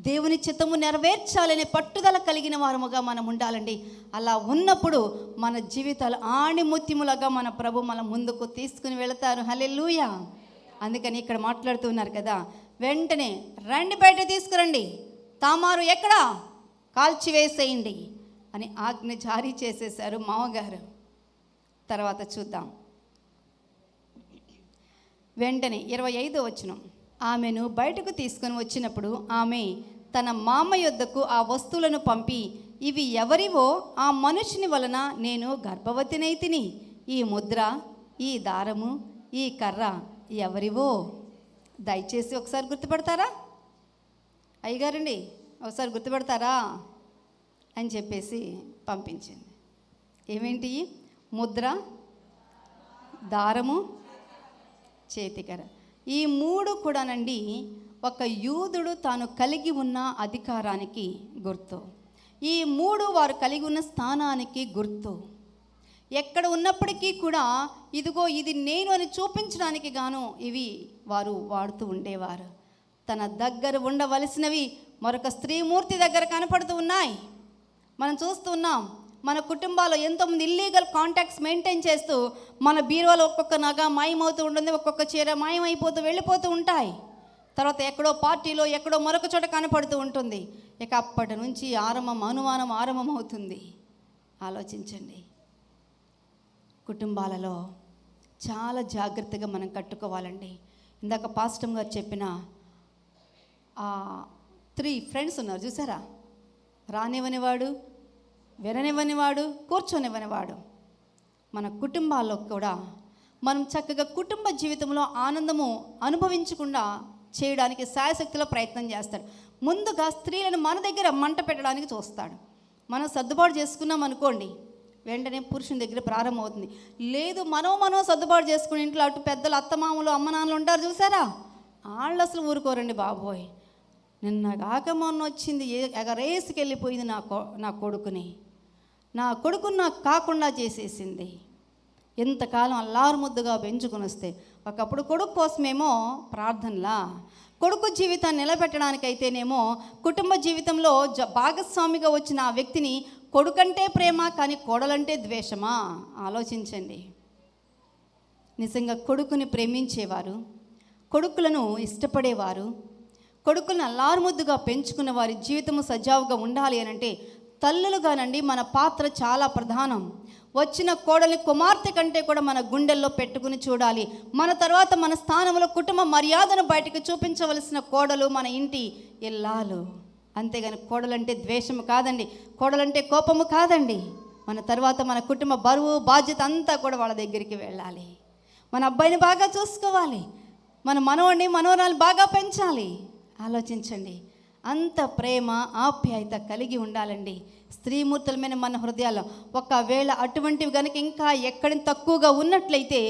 దేవుని చిత్తము నెరవేర్చాలనే పట్టుదల కలిగిన వారముగా మనం ఉండాలండి. అలా ఉన్నప్పుడు మన జీవితాలు ఆణిముత్యములుగా మన ప్రభు మన ముందుకు తీసుకుని వెళతారు. హల్లెలూయా. అందుకని ఇక్కడ మాట్లాడుతున్నారు కదా, వెంటనే రండి, బయట తీసుకురండి, తామారు ఎక్కడా కాల్చివేసేయండి అని ఆజ్ఞ జారీ చేసేశారు మామగారు. తర్వాత చూద్దాం. వెంటనే 25వ వచనం, ఆమెను బయటకు తీసుకొని వచ్చినప్పుడు ఆమె తన మామ యొద్దకు ఆ వస్తువులను పంపి, ఇవి ఎవరివో ఆ మనుషుని వలన నేను గర్భవతినైతిని. ఈ ముద్ర, ఈ దారము, ఈ కర్ర ఎవరివో దయచేసి ఒకసారి గుర్తుపడతారా అయ్యగారండి, ఒకసారి గుర్తుపడతారా అని చెప్పేసి పంపించింది. ఏమేంటి? ముద్ర, దారము, చేతికర. ఈ 3 కూడానండి ఒక యూదుడు తాను కలిగి ఉన్న అధికారానికి గుర్తు. ఈ 3 వారు కలిగి ఉన్న స్థానానికి గుర్తు. ఎక్కడ ఉన్నప్పటికీ కూడా ఇదిగో ఇది నేను అని చూపించడానికి గాను ఇవి వారు వాడుతూ ఉండేవారు. తన దగ్గర ఉండవలసినవి మరొక స్త్రీమూర్తి దగ్గర కనపడుతూ ఉన్నాయి. మనం చూస్తూ ఉన్నాం. మన కుటుంబాల్లో ఎంతోమంది ఇల్లీగల్ కాంటాక్ట్స్ మెయింటైన్ చేస్తూ మన బీరువాలో ఒక్కొక్క నగ మాయమవుతూ ఉంటుంది, ఒక్కొక్క చీర మాయమైపోతూ వెళ్ళిపోతూ ఉంటాయి. తర్వాత ఎక్కడో పార్టీలో ఎక్కడో మరొక చోట కనపడుతూ ఉంటుంది. ఇక అప్పటి నుంచి అనుమానం ఆరంభమవుతుంది. ఆలోచించండి. కుటుంబాలలో చాలా జాగ్రత్తగా మనం కట్టుకోవాలండి. ఇందాక పాస్టర్ గారు చెప్పిన 3 ఫ్రెండ్స్ ఉన్నారు చూసారా? రానివ్వనివాడు, విననివ్వనివాడు, కూర్చొనివ్వనివాడు. మన కుటుంబాల్లో కూడా మనం చక్కగా కుటుంబ జీవితంలో ఆనందము అనుభవించకుండా చేయడానికి శాయశక్తిలో ప్రయత్నం చేస్తాడు. ముందుగా స్త్రీలను మన దగ్గర మంట పెట్టడానికి చూస్తాడు. మనం సర్దుబాటు చేసుకున్నాం అనుకోండి, వెంటనే పురుషుని దగ్గర ప్రారంభమవుతుంది. లేదు, మనం సర్దుబాటు చేసుకుని ఇంట్లో అటు పెద్దలు, అత్తమామలు, అమ్మనాన్నలు ఉంటారు చూసారా? వాళ్ళు అసలు ఊరుకోరండి బాబోయ్. నిన్న కాక మొన్న వచ్చింది, ఎగరేసుకు వెళ్ళిపోయింది నా కొడుకుని నాకు కాకుండా చేసేసింది. ఎంతకాలం అల్లారు ముద్దుగా పెంచుకుని వస్తే ఒకప్పుడు కొడుకు కోసమేమో ప్రార్థనలా, కొడుకు జీవితాన్ని నిలబెట్టడానికైతేనేమో కుటుంబ జీవితంలో భాగస్వామిగా వచ్చిన ఆ వ్యక్తిని కొడుకంటే ప్రేమ, కానీ కోడలంటే ద్వేషమా? ఆలోచించండి. నిజంగా కొడుకుని ప్రేమించేవారు, కొడుకులను ఇష్టపడేవారు, కొడుకులను అల్లారుముద్దుగా పెంచుకున్న వారి జీవితము సజావుగా ఉండాలి అని అంటే తల్లులుగానండి మన పాత్ర చాలా ప్రధానం. వచ్చిన కోడలి కుమార్తె కంటే కూడా మన గుండెల్లో పెట్టుకుని చూడాలి. మన తర్వాత మన స్థానంలో కుటుంబ మర్యాదను బయటకు చూపించవలసిన కోడలు మన ఇంటి ఇల్లాలు. అంతేగాని కోడలంటే ద్వేషము కాదండి, కోడలంటే కోపము కాదండి. మన తర్వాత మన కుటుంబ బరువు బాధ్యత అంతా కూడా వాళ్ళ దగ్గరికి వెళ్ళాలి. మన అబ్బాయిని బాగా చూసుకోవాలి, మన మనవడిని మనవరాలు బాగా పెంచాలి. ఆలోచించండి, అంత ప్రేమ ఆప్యాయత కలిగి ఉండాలండి స్త్రీమూర్తుల మీద మన హృదయాల్లో. ఒకవేళ అటువంటివి కనుక ఇంకా ఎక్కడి తక్కువగా ఉన్నట్లయితే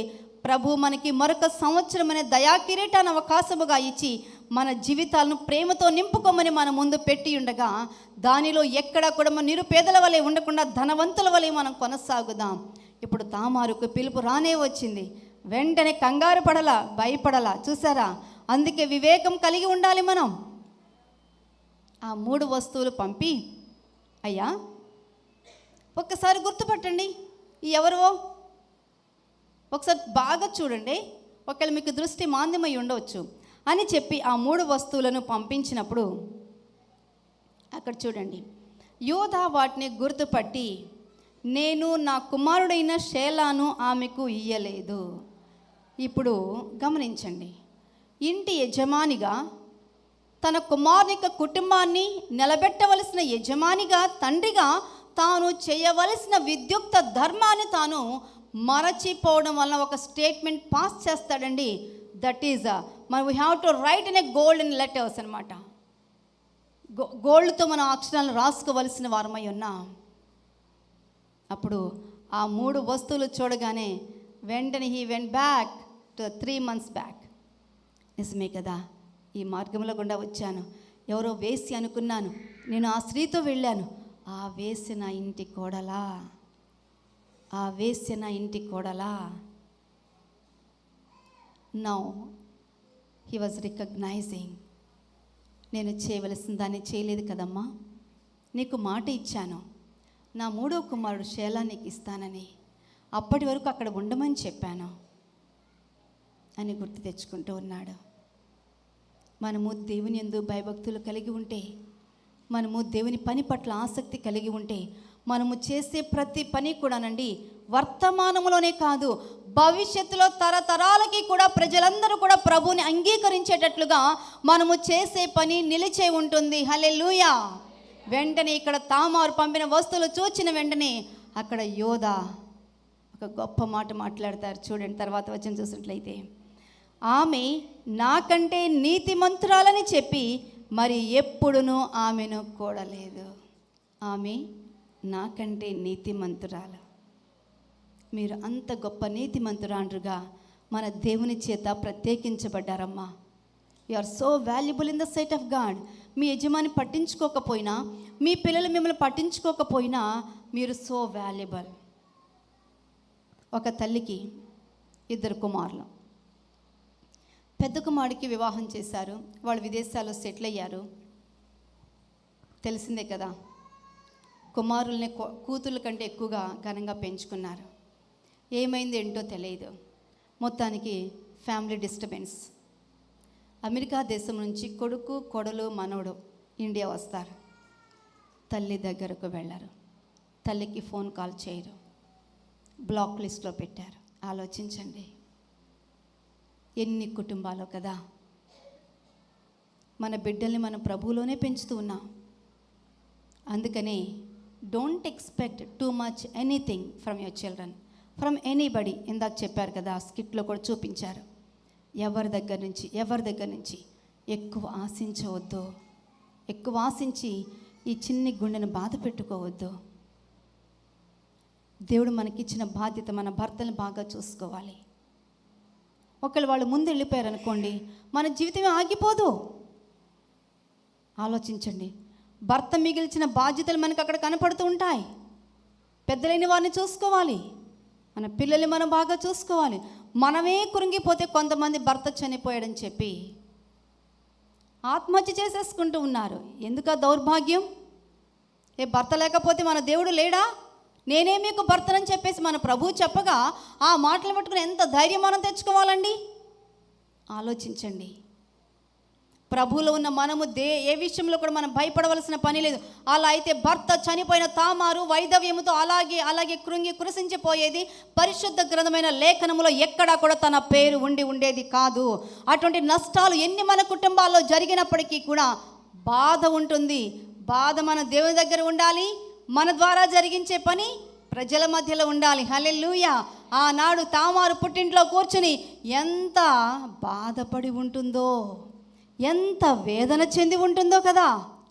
ప్రభు మనకి మరొక సంవత్సరం అనే దయాకిరీటాన్ని అవకాశముగా ఇచ్చి మన జీవితాలను ప్రేమతో నింపుకోమని మన ముందు పెట్టి ఉండగా, దానిలో ఎక్కడ కూడా మన నిరుపేదల వలె ఉండకుండా ధనవంతుల వలె మనం కొనసాగుదాం. ఇప్పుడు తామారుకు పిలుపు రానే వచ్చింది. వెంటనే కంగారు పడలా, భయపడలా. చూసారా? అందుకే వివేకం కలిగి ఉండాలి మనం. ఆ 3 వస్తువులు పంపి, అయ్యా ఒక్కసారి గుర్తుపట్టండి ఎవరో, ఒకసారి బాగా చూడండి, ఒకవేళ మీకు దృష్టి మాంద్యమై ఉండవచ్చు అని చెప్పి ఆ 3 వస్తువులను పంపించినప్పుడు అక్కడ చూడండి, యోధా వాటిని గుర్తుపట్టి, నేను నా కుమారుడైన షేలాను ఆమెకు ఇయ్యలేదు. ఇప్పుడు గమనించండి, ఇంటి యజమానిగా తన కుమారుని కుటుంబాన్ని నిలబెట్టవలసిన యజమానిగా, తండ్రిగా తాను చేయవలసిన విద్యుక్త ధర్మాన్ని తాను మరచిపోవడం వలన ఒక స్టేట్మెంట్ పాస్ చేస్తాడండి. That is we have to right in a golden letters అనమాట. గోల్డ్తో మనం అక్షరాలను రాసుకోవలసిన వారమై ఉన్నాం. అప్పుడు ఆ 3 వస్తువులు చూడగానే వెంటనే he went back to 3 months back. నిజమే కదా, ఈ మార్గంలో గుండా వచ్చాను, ఎవరో వేసి అనుకున్నాను, నేను ఆ స్త్రీతో వెళ్ళాను, ఆ వేసి నా ఇంటి కోడలా, ఆ వేసి నా ఇంటి కోడలా. నౌ హీ వాజ్ రికగ్నైజింగ్, నేను చేయవలసిన దాన్ని చేయలేదు కదమ్మా, నీకు మాట ఇచ్చాను, నా 3వ కుమారుడు షేలా నీకు ఇస్తానని, అప్పటి వరకు అక్కడ ఉండమని చెప్పాను అని గుర్తు తెచ్చుకుంటూ ఉన్నాడు. మనము దేవుని యందు భయభక్తులు కలిగి ఉంటే, మనము దేవుని పని పట్ల ఆసక్తి కలిగి ఉంటే, మనము చేసే ప్రతి పని కూడానండి వర్తమానంలోనే కాదు, భవిష్యత్తులో తరతరాలకి కూడా ప్రజలందరూ కూడా ప్రభువుని అంగీకరించేటట్లుగా మనము చేసే పని నిలిచే ఉంటుంది. హల్లెలూయా. వెంటనే ఇక్కడ తామారు పంపిన వస్తువులు చూచిన వెంటనే అక్కడ యోధా ఒక గొప్ప మాట మాట్లాడతారు. చూడండి, తర్వాత వచ్చిన చూసినట్లయితే, ఆమె నాకంటే నీతిమంతురాలని చెప్పి మరి ఎప్పుడునూ ఆమెను కూడలేదు. ఆమె నాకంటే నీతిమంతురాలు. మీరు అంత గొప్ప నీతిమంతురాండ్రుగా మన దేవుని చేత ప్రత్యేకించబడ్డారమ్మా. You are so valuable in the sight of God. మీ యజమాని పట్టించుకోకపోయినా, మీ పిల్లలు మిమ్మల్ని పట్టించుకోకపోయినా మీరు సో వాల్యుబుల్. ఒక తల్లికి 2 కుమారులు. పెద్ద కుమారుడికి వివాహం చేశారు, వాళ్ళు విదేశాల్లో సెటిల్ అయ్యారు. తెలిసిందే కదా, కుమారుల్ని కూతుర్ల కంటే ఎక్కువగా ఘనంగా పెంచుకున్నారు. ఏమైంది ఏంటో తెలియదు. మొత్తానికి ఫ్యామిలీ డిస్టర్బెన్స్. అమెరికా దేశం నుంచి కొడుకు, కొడలు, మనవడు ఇండియా వస్తారు. తల్లి దగ్గరకు వెళ్ళరు, తల్లికి ఫోన్ కాల్ చేయరు, బ్లాక్ లిస్ట్లో పెట్టారు. ఆలోచించండి, ఎన్ని కుటుంబాలు కదా. మన బిడ్డల్ని మనం ప్రభువులోనే పెంచుతూ ఉన్నాం. అందుకని don't expect too much anything from your children, from anybody. ఇందాక చెప్పారు కదా, స్కిట్లో కూడా చూపించారు. ఎవరి దగ్గర నుంచి ఎక్కువ ఆశించవద్దు. ఎక్కువ ఆశించి ఈ చిన్ని గుండెను బాధ పెట్టుకోవద్దు. దేవుడు మనకిచ్చిన బాధ్యత, మన భర్తని బాగా చూసుకోవాలి. ఒకళ్ళు వాళ్ళు ముందు వెళ్ళిపోయారనుకోండి, మన జీవితమే ఆగిపోదు. ఆలోచించండి, భర్త మిగిల్చిన బాధ్యతలు మనకు అక్కడ కనపడుతూ ఉంటాయి. పెద్దలైన వారిని చూసుకోవాలి, మన పిల్లల్ని మనం బాగా చూసుకోవాలి. మనమే కురింగిపోతే కొంతమంది భర్త చనిపోయాడని చెప్పి ఆత్మహత్య చేసేసుకుంటూ ఉన్నారు. ఎందుక దౌర్భాగ్యం? భర్త లేకపోతే మన దేవుడు లేడా? నేనే మీకు భర్తనని చెప్పేసి మన ప్రభువు చెప్పగా ఆ మాటలు పట్టుకుని ఎంత ధైర్యం మనం తెచ్చుకోవాలండి? ఆలోచించండి. ప్రభువులో ఉన్న మనము ఏ విషయంలో కూడా మనం భయపడవలసిన పని లేదు. అలా అయితే భర్త చనిపోయిన తామారు వైధవ్యముతో అలాగే కృంగి కృషించిపోయేది. పరిశుద్ధ గ్రంథమైన లేఖనములో ఎక్కడా కూడా తన పేరు ఉండేది కాదు. అటువంటి నష్టాలు ఎన్ని మన కుటుంబాల్లో జరిగినప్పటికీ కూడా బాధ ఉంటుంది. బాధ మన దేవుని దగ్గర ఉండాలి. మన ద్వారా జరిగించే పని ప్రజల మధ్యలో ఉండాలి. హల్లెలూయా. ఆనాడు తామారు పుట్టింట్లో కూర్చుని ఎంత బాధపడి ఉంటుందో, ఎంత వేదన చెంది ఉంటుందో కదా.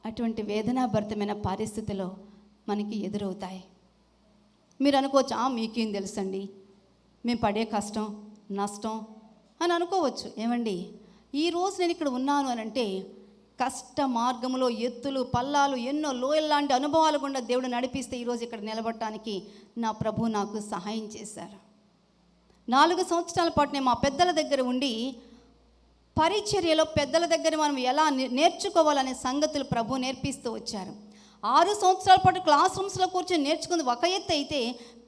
అటువంటి వేదనాభరితమైన పరిస్థితిలో మనకి ఎదురవుతాయి. మీరు అనుకోవచ్చు, మీకేం తెలుసండి, మేము పడే కష్టం నష్టం అని అనుకోవచ్చు. ఏమండి, ఈరోజు నేను ఇక్కడ ఉన్నాను అని అంటే కష్ట మార్గంలో ఎత్తులు పల్లాలు ఎన్నో లోయల్లాంటి అనుభవాలు గుండా దేవుడు నడిపిస్తే ఈరోజు ఇక్కడ నిలబడటానికి నా ప్రభు నాకు సహాయం చేశారు. 4 సంవత్సరాల పాటు నేను మా పెద్దల దగ్గర ఉండి పరిచర్యలో పెద్దల దగ్గర మనం ఎలా నేర్చుకోవాలనే సంగతులు ప్రభు నేర్పిస్తూ వచ్చారు. 6 సంవత్సరాల పాటు క్లాస్ రూమ్స్లో కూర్చొని నేర్చుకుంది ఒక ఎత్తు అయితే,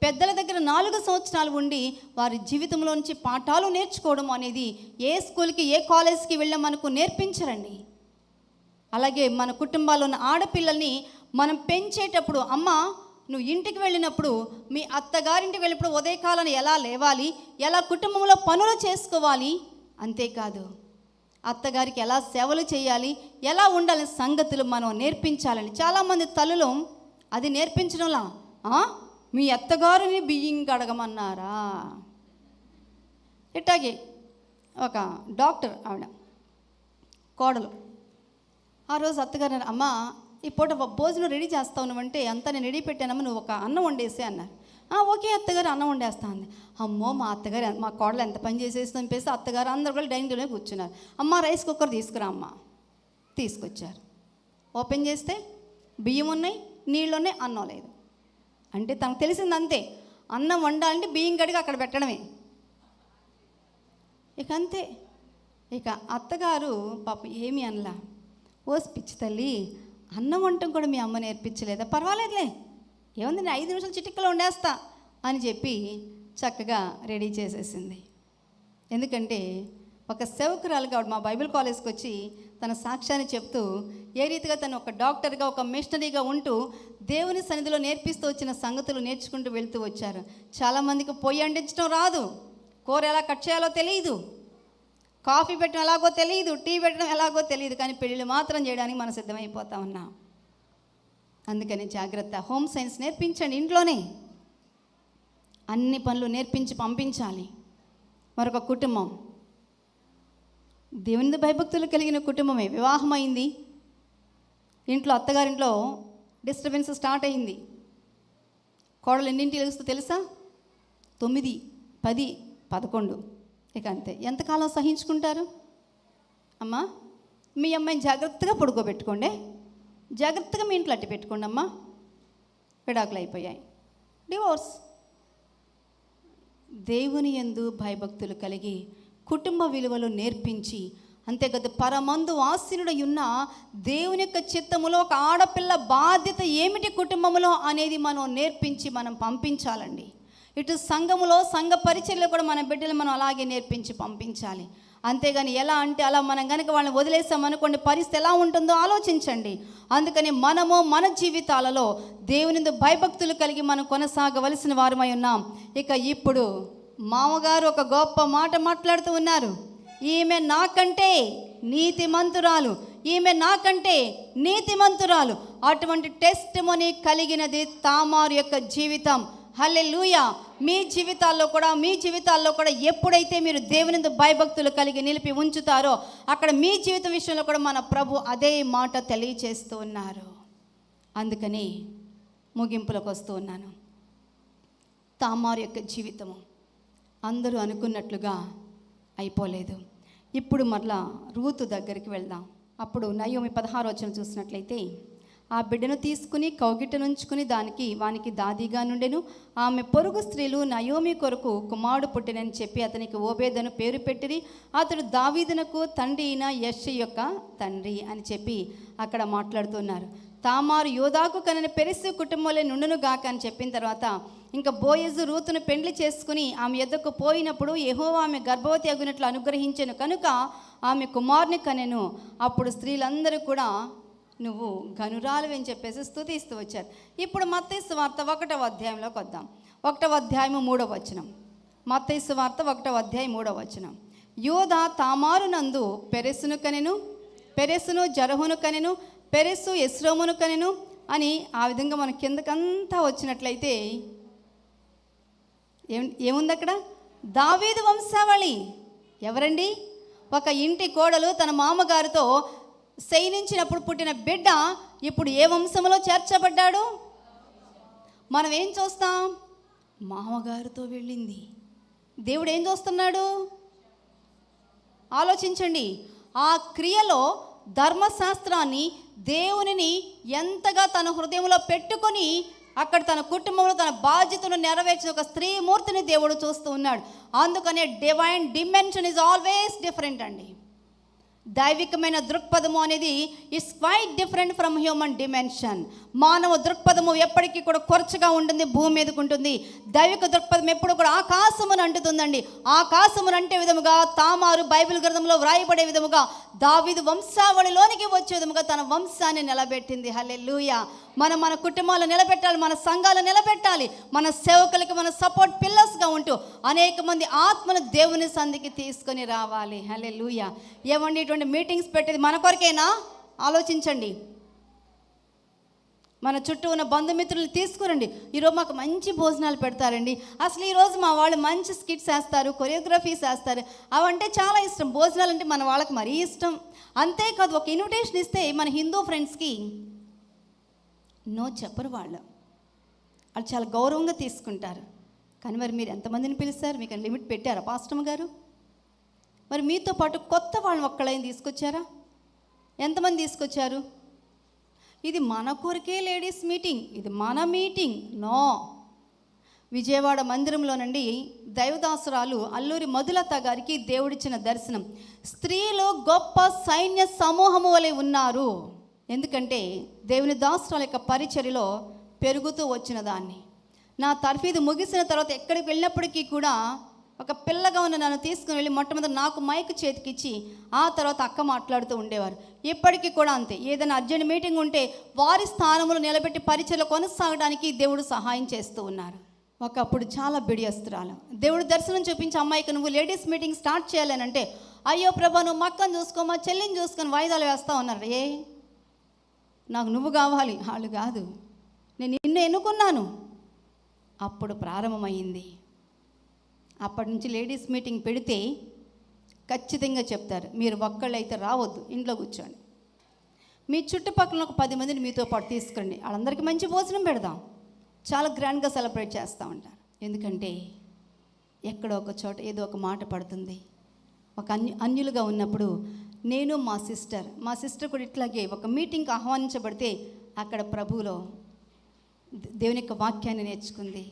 పెద్దల దగ్గర 4 సంవత్సరాలు ఉండి వారి జీవితంలో నుంచి పాఠాలు నేర్చుకోవడం అనేది ఏ స్కూల్కి ఏ కాలేజ్కి వెళ్ళాం మనకు నేర్పించరండి. అలాగే మన కుటుంబాల్లో ఉన్న ఆడపిల్లల్ని మనం పెంచేటప్పుడు, అమ్మ నువ్వు ఇంటికి వెళ్ళినప్పుడు మీ అత్తగారింటికి వెళ్ళినప్పుడు ఉదయకాలను ఎలా లేవాలి, ఎలా కుటుంబంలో పనులు చేసుకోవాలి, అంతేకాదు అత్తగారికి ఎలా సేవలు చేయాలి, ఎలా ఉండాలని సంగతులు మనం నేర్పించాలని చాలామంది తల్లులు అది నేర్పించడంలా, మీ అత్తగారిని బియ్యం కడగమన్నారా. ఇట్లాగే ఒక డాక్టర్ ఆవిడ కోడలు ఆ రోజు అత్తగారు, అమ్మ ఈ పూట భోజనం రెడీ చేస్తా ఉన్నావంటే అంతా నేను రెడీ పెట్టానమ్మా, నువ్వు ఒక అన్నం వండేసే అన్నారు. ఓకే అత్తగారు అన్నం వండేస్తా ఉంది. అమ్మో మా అత్తగారు మా కోడలు ఎంత పని చేసేస్తుంది అనిపేసి అత్తగారు అందరూ కూడా డైనింగ్ టేబుల్ కూర్చున్నారు. అమ్మ రైస్ కుక్కర్ తీసుకురా అమ్మ. తీసుకొచ్చారు. ఓపెన్ చేస్తే బియ్యం ఉన్నాయి, నీళ్ళు ఉన్నాయి, అన్నం లేదు. అంటే తనకు తెలిసింది అంతే, అన్నం వండాలంటే బియ్యం కడిగి అక్కడ పెట్టడమే. ఇక అంతే. ఇక అత్తగారు పాపం ఏమి అనలా, ఓసి పిచ్చి తల్లి అన్నం వంటం కూడా మీ అమ్మ నేర్పించలేదా, పర్వాలేదులే ఏముంది నేను 5 నిమిషాలు చిటిక్కలో వండేస్తా అని చెప్పి చక్కగా రెడీ చేసేసింది. ఎందుకంటే ఒక సేవకురాలుగా ఆవిడ మా బైబిల్ కాలేజ్కి వచ్చి తన సాక్ష్యాన్ని చెప్తూ ఏ రీతిగా తను ఒక డాక్టర్గా ఒక మిషనరీగా ఉంటూ దేవుని సన్నిధిలో నేర్పిస్తూ వచ్చిన సంగతులు నేర్చుకుంటూ వెళ్తూ వచ్చారు. చాలామందికి పొయ్యి అంటించడం రాదు, కూర ఎలా కట్ చేయాలో తెలియదు, కాఫీ పెట్టడం ఎలాగో తెలియదు, టీ పెట్టడం ఎలాగో తెలియదు, కానీ పెళ్ళిళ్ళు మాత్రం చేయడానికి మనం సిద్ధమైపోతా ఉన్నాం. అందుకని జాగ్రత్త. హోమ్ సైన్స్ నేర్పించండి, ఇంట్లోనే అన్ని పనులు నేర్పించి పంపించాలి. మరొక కుటుంబం దేవుని భయభక్తులు కలిగిన కుటుంబమే. వివాహమైంది, ఇంట్లో అత్తగారింట్లో డిస్టర్బెన్స్ స్టార్ట్ అయింది. కోడలు ఎన్నింటికి తెలుస్తూ తెలుసా? 9, 10, 11. ఇక అంతే. ఎంతకాలం సహించుకుంటారు? అమ్మా మీ అమ్మాయిని జాగ్రత్తగా పడుకోబెట్టుకోండి, జాగ్రత్తగా మీ ఇంట్లో అట్టి పెట్టుకోండి అమ్మా. విడాకులు అయిపోయాయి, డివోర్స్. దేవుని యందు భయభక్తులు కలిగి కుటుంబ విలువలు నేర్పించి, అంతేకాదు పరమందు ఆసీనుడై ఉన్న దేవుని యొక్క చిత్తములో ఒక ఆడపిల్ల బాధ్యత ఏమిటి కుటుంబంలో అనేది మనం నేర్పించి మనం పంపించాలండి. ఇటు సంఘములో సంఘ పరిచర్యలో కూడా మన బిడ్డలు మనం అలాగే నేర్పించి పంపించాలి. అంతేగాని ఎలా అంటే అలా మనం కనుక వాళ్ళని వదిలేసామనుకోండి పరిస్థితి ఎలా ఉంటుందో ఆలోచించండి. అందుకని మనము మన జీవితాలలో దేవుని భయభక్తులు కలిగి మనం కొనసాగవలసిన వారమై ఉన్నాం. ఇక ఇప్పుడు మామగారు ఒక గొప్ప మాట మాట్లాడుతూ ఉన్నారు. ఈమె నాకంటే నీతిమంతురాలు, ఈమె నాకంటే నీతిమంతురాలు. అటువంటి టెస్ట్ మనీ కలిగినది తామారు యొక్క జీవితం. హల్లెలూయా. మీ జీవితాల్లో కూడా ఎప్పుడైతే మీరు దేవుని భయభక్తులు కలిగి నిలిపి ఉంచుతారో అక్కడ మీ జీవితం విషయంలో కూడా మన ప్రభు అదే మాట తెలియచేస్తూ ఉన్నారు. అందుకని ముగింపులకు వస్తూ ఉన్నాను. తామారు యొక్క జీవితము అందరూ అనుకున్నట్లుగా అయిపోలేదు. ఇప్పుడు మరలా రూతు దగ్గరికి వెళ్దాం. అప్పుడు నయోమి 16వ వచనం చూసినట్లయితే, ఆ బిడ్డను తీసుకుని కౌగిటనుంచుకుని వానికి దాదిగా నుండెను. ఆమె పొరుగు స్త్రీలు నయోమి కొరకు కుమారుడు పుట్టినని చెప్పి అతనికి ఓబేదను పేరు పెట్టిరి. అతడు దావీదునకు తండ్రి అయిన యెష్షయి యొక్క తండ్రి అని చెప్పి అక్కడ మాట్లాడుతున్నారు. తామారు యోదాకు కనని పెరిసి కుటుంబంలో నుండును గాక అని చెప్పిన తర్వాత ఇంకా బోయజు రూతును పెండ్లి చేసుకుని ఆమె యొద్దకు పోయినప్పుడు యెహోవా ఆమె గర్భవతి అగునట్లు అనుగ్రహించెను కనుక ఆమె కుమారుని కనెను. అప్పుడు స్త్రీలందరూ కూడా నువ్వు గనురాలు అని చెప్పేసి స్తుతిస్తూ వచ్చారు. ఇప్పుడు మత్తయి సువార్త 1వ అధ్యాయంలోకి వద్దాం. 1వ అధ్యాయము 3వ వచనం. మత్తయి సువార్త 1వ అధ్యాయం 3వ వచనం. యోదా తామారు నందు పెరెసును కనెను, పెరెసును జరహును కనెను, పెరెసు ఎస్రోమును కనెను అని ఆ విధంగా మన కిందకంతా వచ్చినట్లయితే ఏముంది అక్కడ? దావీదు వంశావళి. ఎవరండి? ఒక ఇంటి కోడలు తన మామగారితో శయనించినప్పుడు పుట్టిన బిడ్డ ఇప్పుడు ఏ వంశంలో చేర్చబడ్డాడు? మనం ఏం చూస్తాం? మామగారితో వెళ్ళింది. దేవుడు ఏం చూస్తున్నాడు? ఆలోచించండి. ఆ క్రియలో ధర్మశాస్త్రాన్ని, దేవునిని ఎంతగా తన హృదయంలో పెట్టుకొని అక్కడ తన కుటుంబంలో తన బాధ్యతను నెరవేర్చిన ఒక స్త్రీమూర్తిని దేవుడు చూస్తూ ఉన్నాడు. అందుకనే divine dimension is always different అండి. దైవికమైన దృక్పథము అనేది is quite different from human dimension. మానవ దృక్పథము ఎప్పటికీ కూడా కొరచగా ఉంటుంది, భూమి మీదకు ఉంటుంది. దైవిక దృక్పథం ఎప్పుడు కూడా ఆకాశమును అంటుతుందండి. ఆకాశమును అంటే విధముగా తామారు బైబిల్ గ్రంథంలో వ్రాయబడే విధముగా దావీదు వంశావళిలోనికి వచ్చే విధముగా తన వంశాన్ని నిలబెట్టింది. హల్లెలూయా. మనం మన కుటుంబాలను నిలబెట్టాలి, మన సంఘాలను నిలబెట్టాలి, మన సేవకులకి మన సపోర్ట్ పిల్లర్స్గా ఉంటూ అనేక మంది ఆత్మను దేవుని సంధికి తీసుకొని రావాలి. హల్లెలూయా. ఏమండి, ఇటువంటి మీటింగ్స్ పెట్టేది మన కొరకేనా? ఆలోచించండి. మన చుట్టూ ఉన్న బంధుమిత్రులు తీసుకురండి. ఈరోజు మాకు మంచి భోజనాలు పెడతారండి, అసలు ఈరోజు మా వాళ్ళు మంచి స్కిట్స్ వేస్తారు, కొరియోగ్రఫీస్ వేస్తారు, అవంటే చాలా ఇష్టం. భోజనాలు అంటే మన వాళ్ళకి మరీ ఇష్టం. అంతేకాదు, ఒక ఇన్విటేషన్ ఇస్తే మన హిందూ ఫ్రెండ్స్కి నో చెప్పరు. వాళ్ళు చాలా గౌరవంగా తీసుకుంటారు. కానీ మరి మీరు ఎంతమందిని పిలుస్తారు? మీకు లిమిట్ పెట్టారా పాస్టమ్ గారు? మరి మీతో పాటు కొత్త వాళ్ళని ఒక్కళ్ళని తీసుకొచ్చారా? ఎంతమంది తీసుకొచ్చారు? ఇది మన కొరకే లేడీస్ మీటింగ్, ఇది మన మీటింగ్. నో. విజయవాడ మందిరంలోనండి దైవదాసురాలు అల్లూరి మధులత గారికి దేవుడిచ్చిన దర్శనం. స్త్రీలు గొప్ప సైన్య సమూహము వలె ఉన్నారు. ఎందుకంటే దేవుని దాసురాల యొక్క పరిచర్యలో పెరుగుతూ వచ్చిన దాన్ని. నా తర్ఫీదు ముగిసిన తర్వాత ఎక్కడికి వెళ్ళినప్పటికీ కూడా ఒక పిల్లగా ఉన్న నన్ను తీసుకుని వెళ్ళి మొట్టమొదటి నాకు మైక్ చేతికిచ్చి ఆ తర్వాత అక్క మాట్లాడుతూ ఉండేవారు. ఇప్పటికీ కూడా అంతే. ఏదైనా అర్జెంట్ మీటింగ్ ఉంటే వారి స్థానంలో నిలబెట్టి పరిచర్యలు కొనసాగడానికి దేవుడు సహాయం చేస్తూ ఉన్నారు. ఒకప్పుడు చాలా బిడియస్తురాలు. దేవుడు దర్శనం చూపించి అమ్మాయికి నువ్వు లేడీస్ మీటింగ్ స్టార్ట్ చేయాలని అంటే, అయ్యో ప్రభా నువ్వు మా అక్కను చూసుకో, మా చెల్లిని చూసుకొని వాయిదాలు వేస్తూ ఉన్నారు. నాకు నువ్వు కావాలి, వాళ్ళు కాదు, నేను నిన్ను ఎన్నుకున్నాను. అప్పుడు ప్రారంభమైంది. అప్పటి నుంచి లేడీస్ మీటింగ్ పెడితే ఖచ్చితంగా చెప్తారు, మీరు ఒక్కళ్ళైతే రావద్దు, ఇంట్లో కూర్చోండి. మీ చుట్టుపక్కల ఒక 10 మందిని మీతో పాటు తీసుకురండి, వాళ్ళందరికీ మంచి భోజనం పెడదాం, చాలా గ్రాండ్గా సెలబ్రేట్ చేస్తూ ఉంటారు. ఎందుకంటే ఎక్కడో ఒక చోట ఏదో ఒక మాట పడుతుంది. ఒక అన్యులుగా ఉన్నప్పుడు నేను మా సిస్టర్ కూడా ఇట్లాగే ఒక మీటింగ్కి ఆహ్వానించబడితే అక్కడ ప్రభువులో దేవుని యొక్క వాక్యాన్ని నేర్చుకుంది.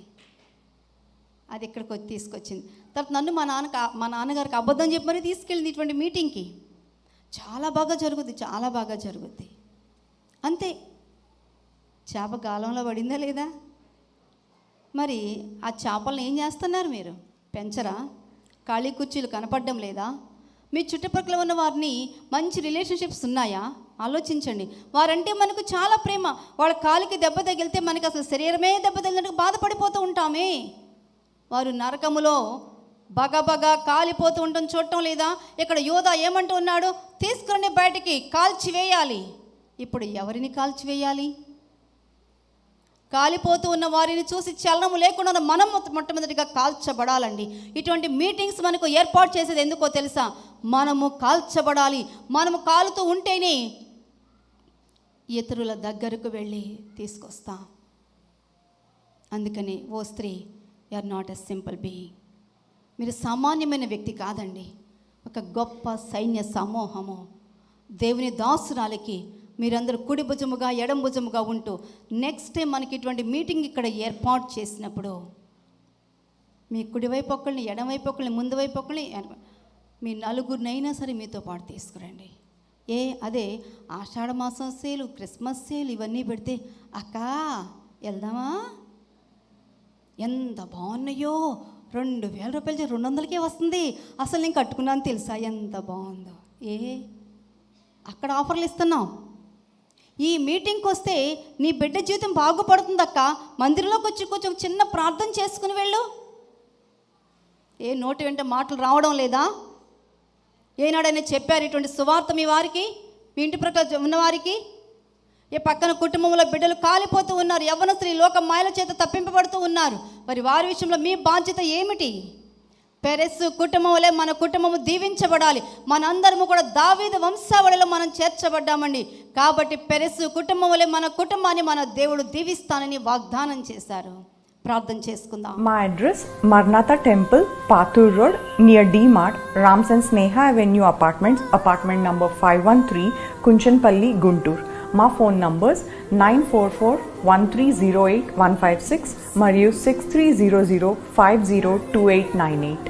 అది ఇక్కడికి వచ్చి తీసుకొచ్చింది. తర్వాత నన్ను మా నాన్నగారికి అబద్ధం చెప్పి మరీ తీసుకెళ్ళింది ఇటువంటి మీటింగ్కి. చాలా బాగా జరుగుద్ది. అంతే. చేప గాలంలో పడిందా లేదా? మరి ఆ చేపలను ఏం చేస్తున్నారు మీరు? పెంచరా? ఖాళీ కుర్చీలు కనపడడం లేదా? మీ చుట్టుపక్కల ఉన్న వారిని మంచి రిలేషన్షిప్స్ ఉన్నాయా? ఆలోచించండి. వారంటే మనకు చాలా ప్రేమ. వాళ్ళ కాలికి దెబ్బ తగిలితే మనకి అసలు శరీరమే దెబ్బ తగిలినట్టు బాధపడిపోతూ ఉంటామే. వారు నరకములో బగబగా కాలిపోతూ ఉండటం చూడటం లేదా? ఇక్కడ యోధా ఏమంటూ ఉన్నాడు? తీసుకుని బయటికి కాల్చివేయాలి. ఇప్పుడు ఎవరిని కాల్చివేయాలి? కాలిపోతూ ఉన్న వారిని చూసి చలనము లేకుండా మనం మొట్టమొదటిగా కాల్చబడాలండి. ఇటువంటి మీటింగ్స్ మనకు ఏర్పాటు చేసేది ఎందుకో తెలుసా? మనము కాల్చబడాలి. మనము కాలుతూ ఉంటేనే ఇతరుల దగ్గరకు వెళ్ళి తీసుకొస్తాం. అందుకని ఓ స్త్రీ, you are not a simple being. మీరు సామాన్యమైన వ్యక్తి కాదండి, ఒక గొప్ప సైన్య సమూహము. దేవుని దాసురాలకి మీరందరూ కుడి భుజముగా ఎడం భుజముగా ఉంటూ నెక్స్ట్ టైం మనకి ఇటువంటి మీటింగ్ ఇక్కడ ఏర్పాటు చేసినప్పుడు మీ కుడివైపు ఒకళ్ళని, ఎడమవైపు ఒకళ్ళని, ముందు వైపు ఒకళ్ళని, మీ నలుగురినైనా సరే మీతో పాటు తీసుకురండి. అదే ఆషాఢ మాసం సేలు, క్రిస్మస్ సేల్ ఇవన్నీ పెడితే అక్క వెళ్దామా, ఎంత బాగున్నాయో, 2000 రూపాయలు 200కే వస్తుంది, అసలు నేను కట్టుకున్నాను తెలుసా, ఎంత బాగుందో. అక్కడ ఆఫర్లు ఇస్తున్నాం. ఈ మీటింగ్కి వస్తే నీ బిడ్డ జీవితం బాగుపడుతుందక్క, మందిరంలోకి వచ్చి కొంచెం చిన్న ప్రార్థన చేసుకుని వెళ్ళు. నోటి వెంట మాటలు రావడం లేదా? ఏనాడైనా చెప్పారు ఇటువంటి సువార్త మీ వారికి, మీ ఇంటి ప్రక్కల ఉన్నవారికి? ఈ పక్కన కుటుంబంలో బిడ్డలు కాలిపోతూ ఉన్నారు, యవ్వనస్తులు ఈ లోక మాయల చేత తప్పింపబడుతూ ఉన్నారు. మరి వారి విషయంలో మీ బాధ్యత ఏమిటి? పెరెస్సు కుటుంబం వలె మన కుటుంబము దీవించబడాలి. మనందరము కూడా దావీదు వంశావళిలో మనం చేర్చబడ్డామండి. కాబట్టి పెరెస్సు కుటుంబం వలె మన కుటుంబాన్ని మన దేవుడు దీవిస్తానని వాగ్దానం చేశారు. ప్రార్థన చేసుకుందాం. My address Marnatha Temple, Pathur Road, near D Mart, Rams and Sneha Avenue Apartments, apartment number 513, Kunchanpalli, Guntur. మా ఫోన్ నంబర్స్ 9441308156 మరియు 6300502898.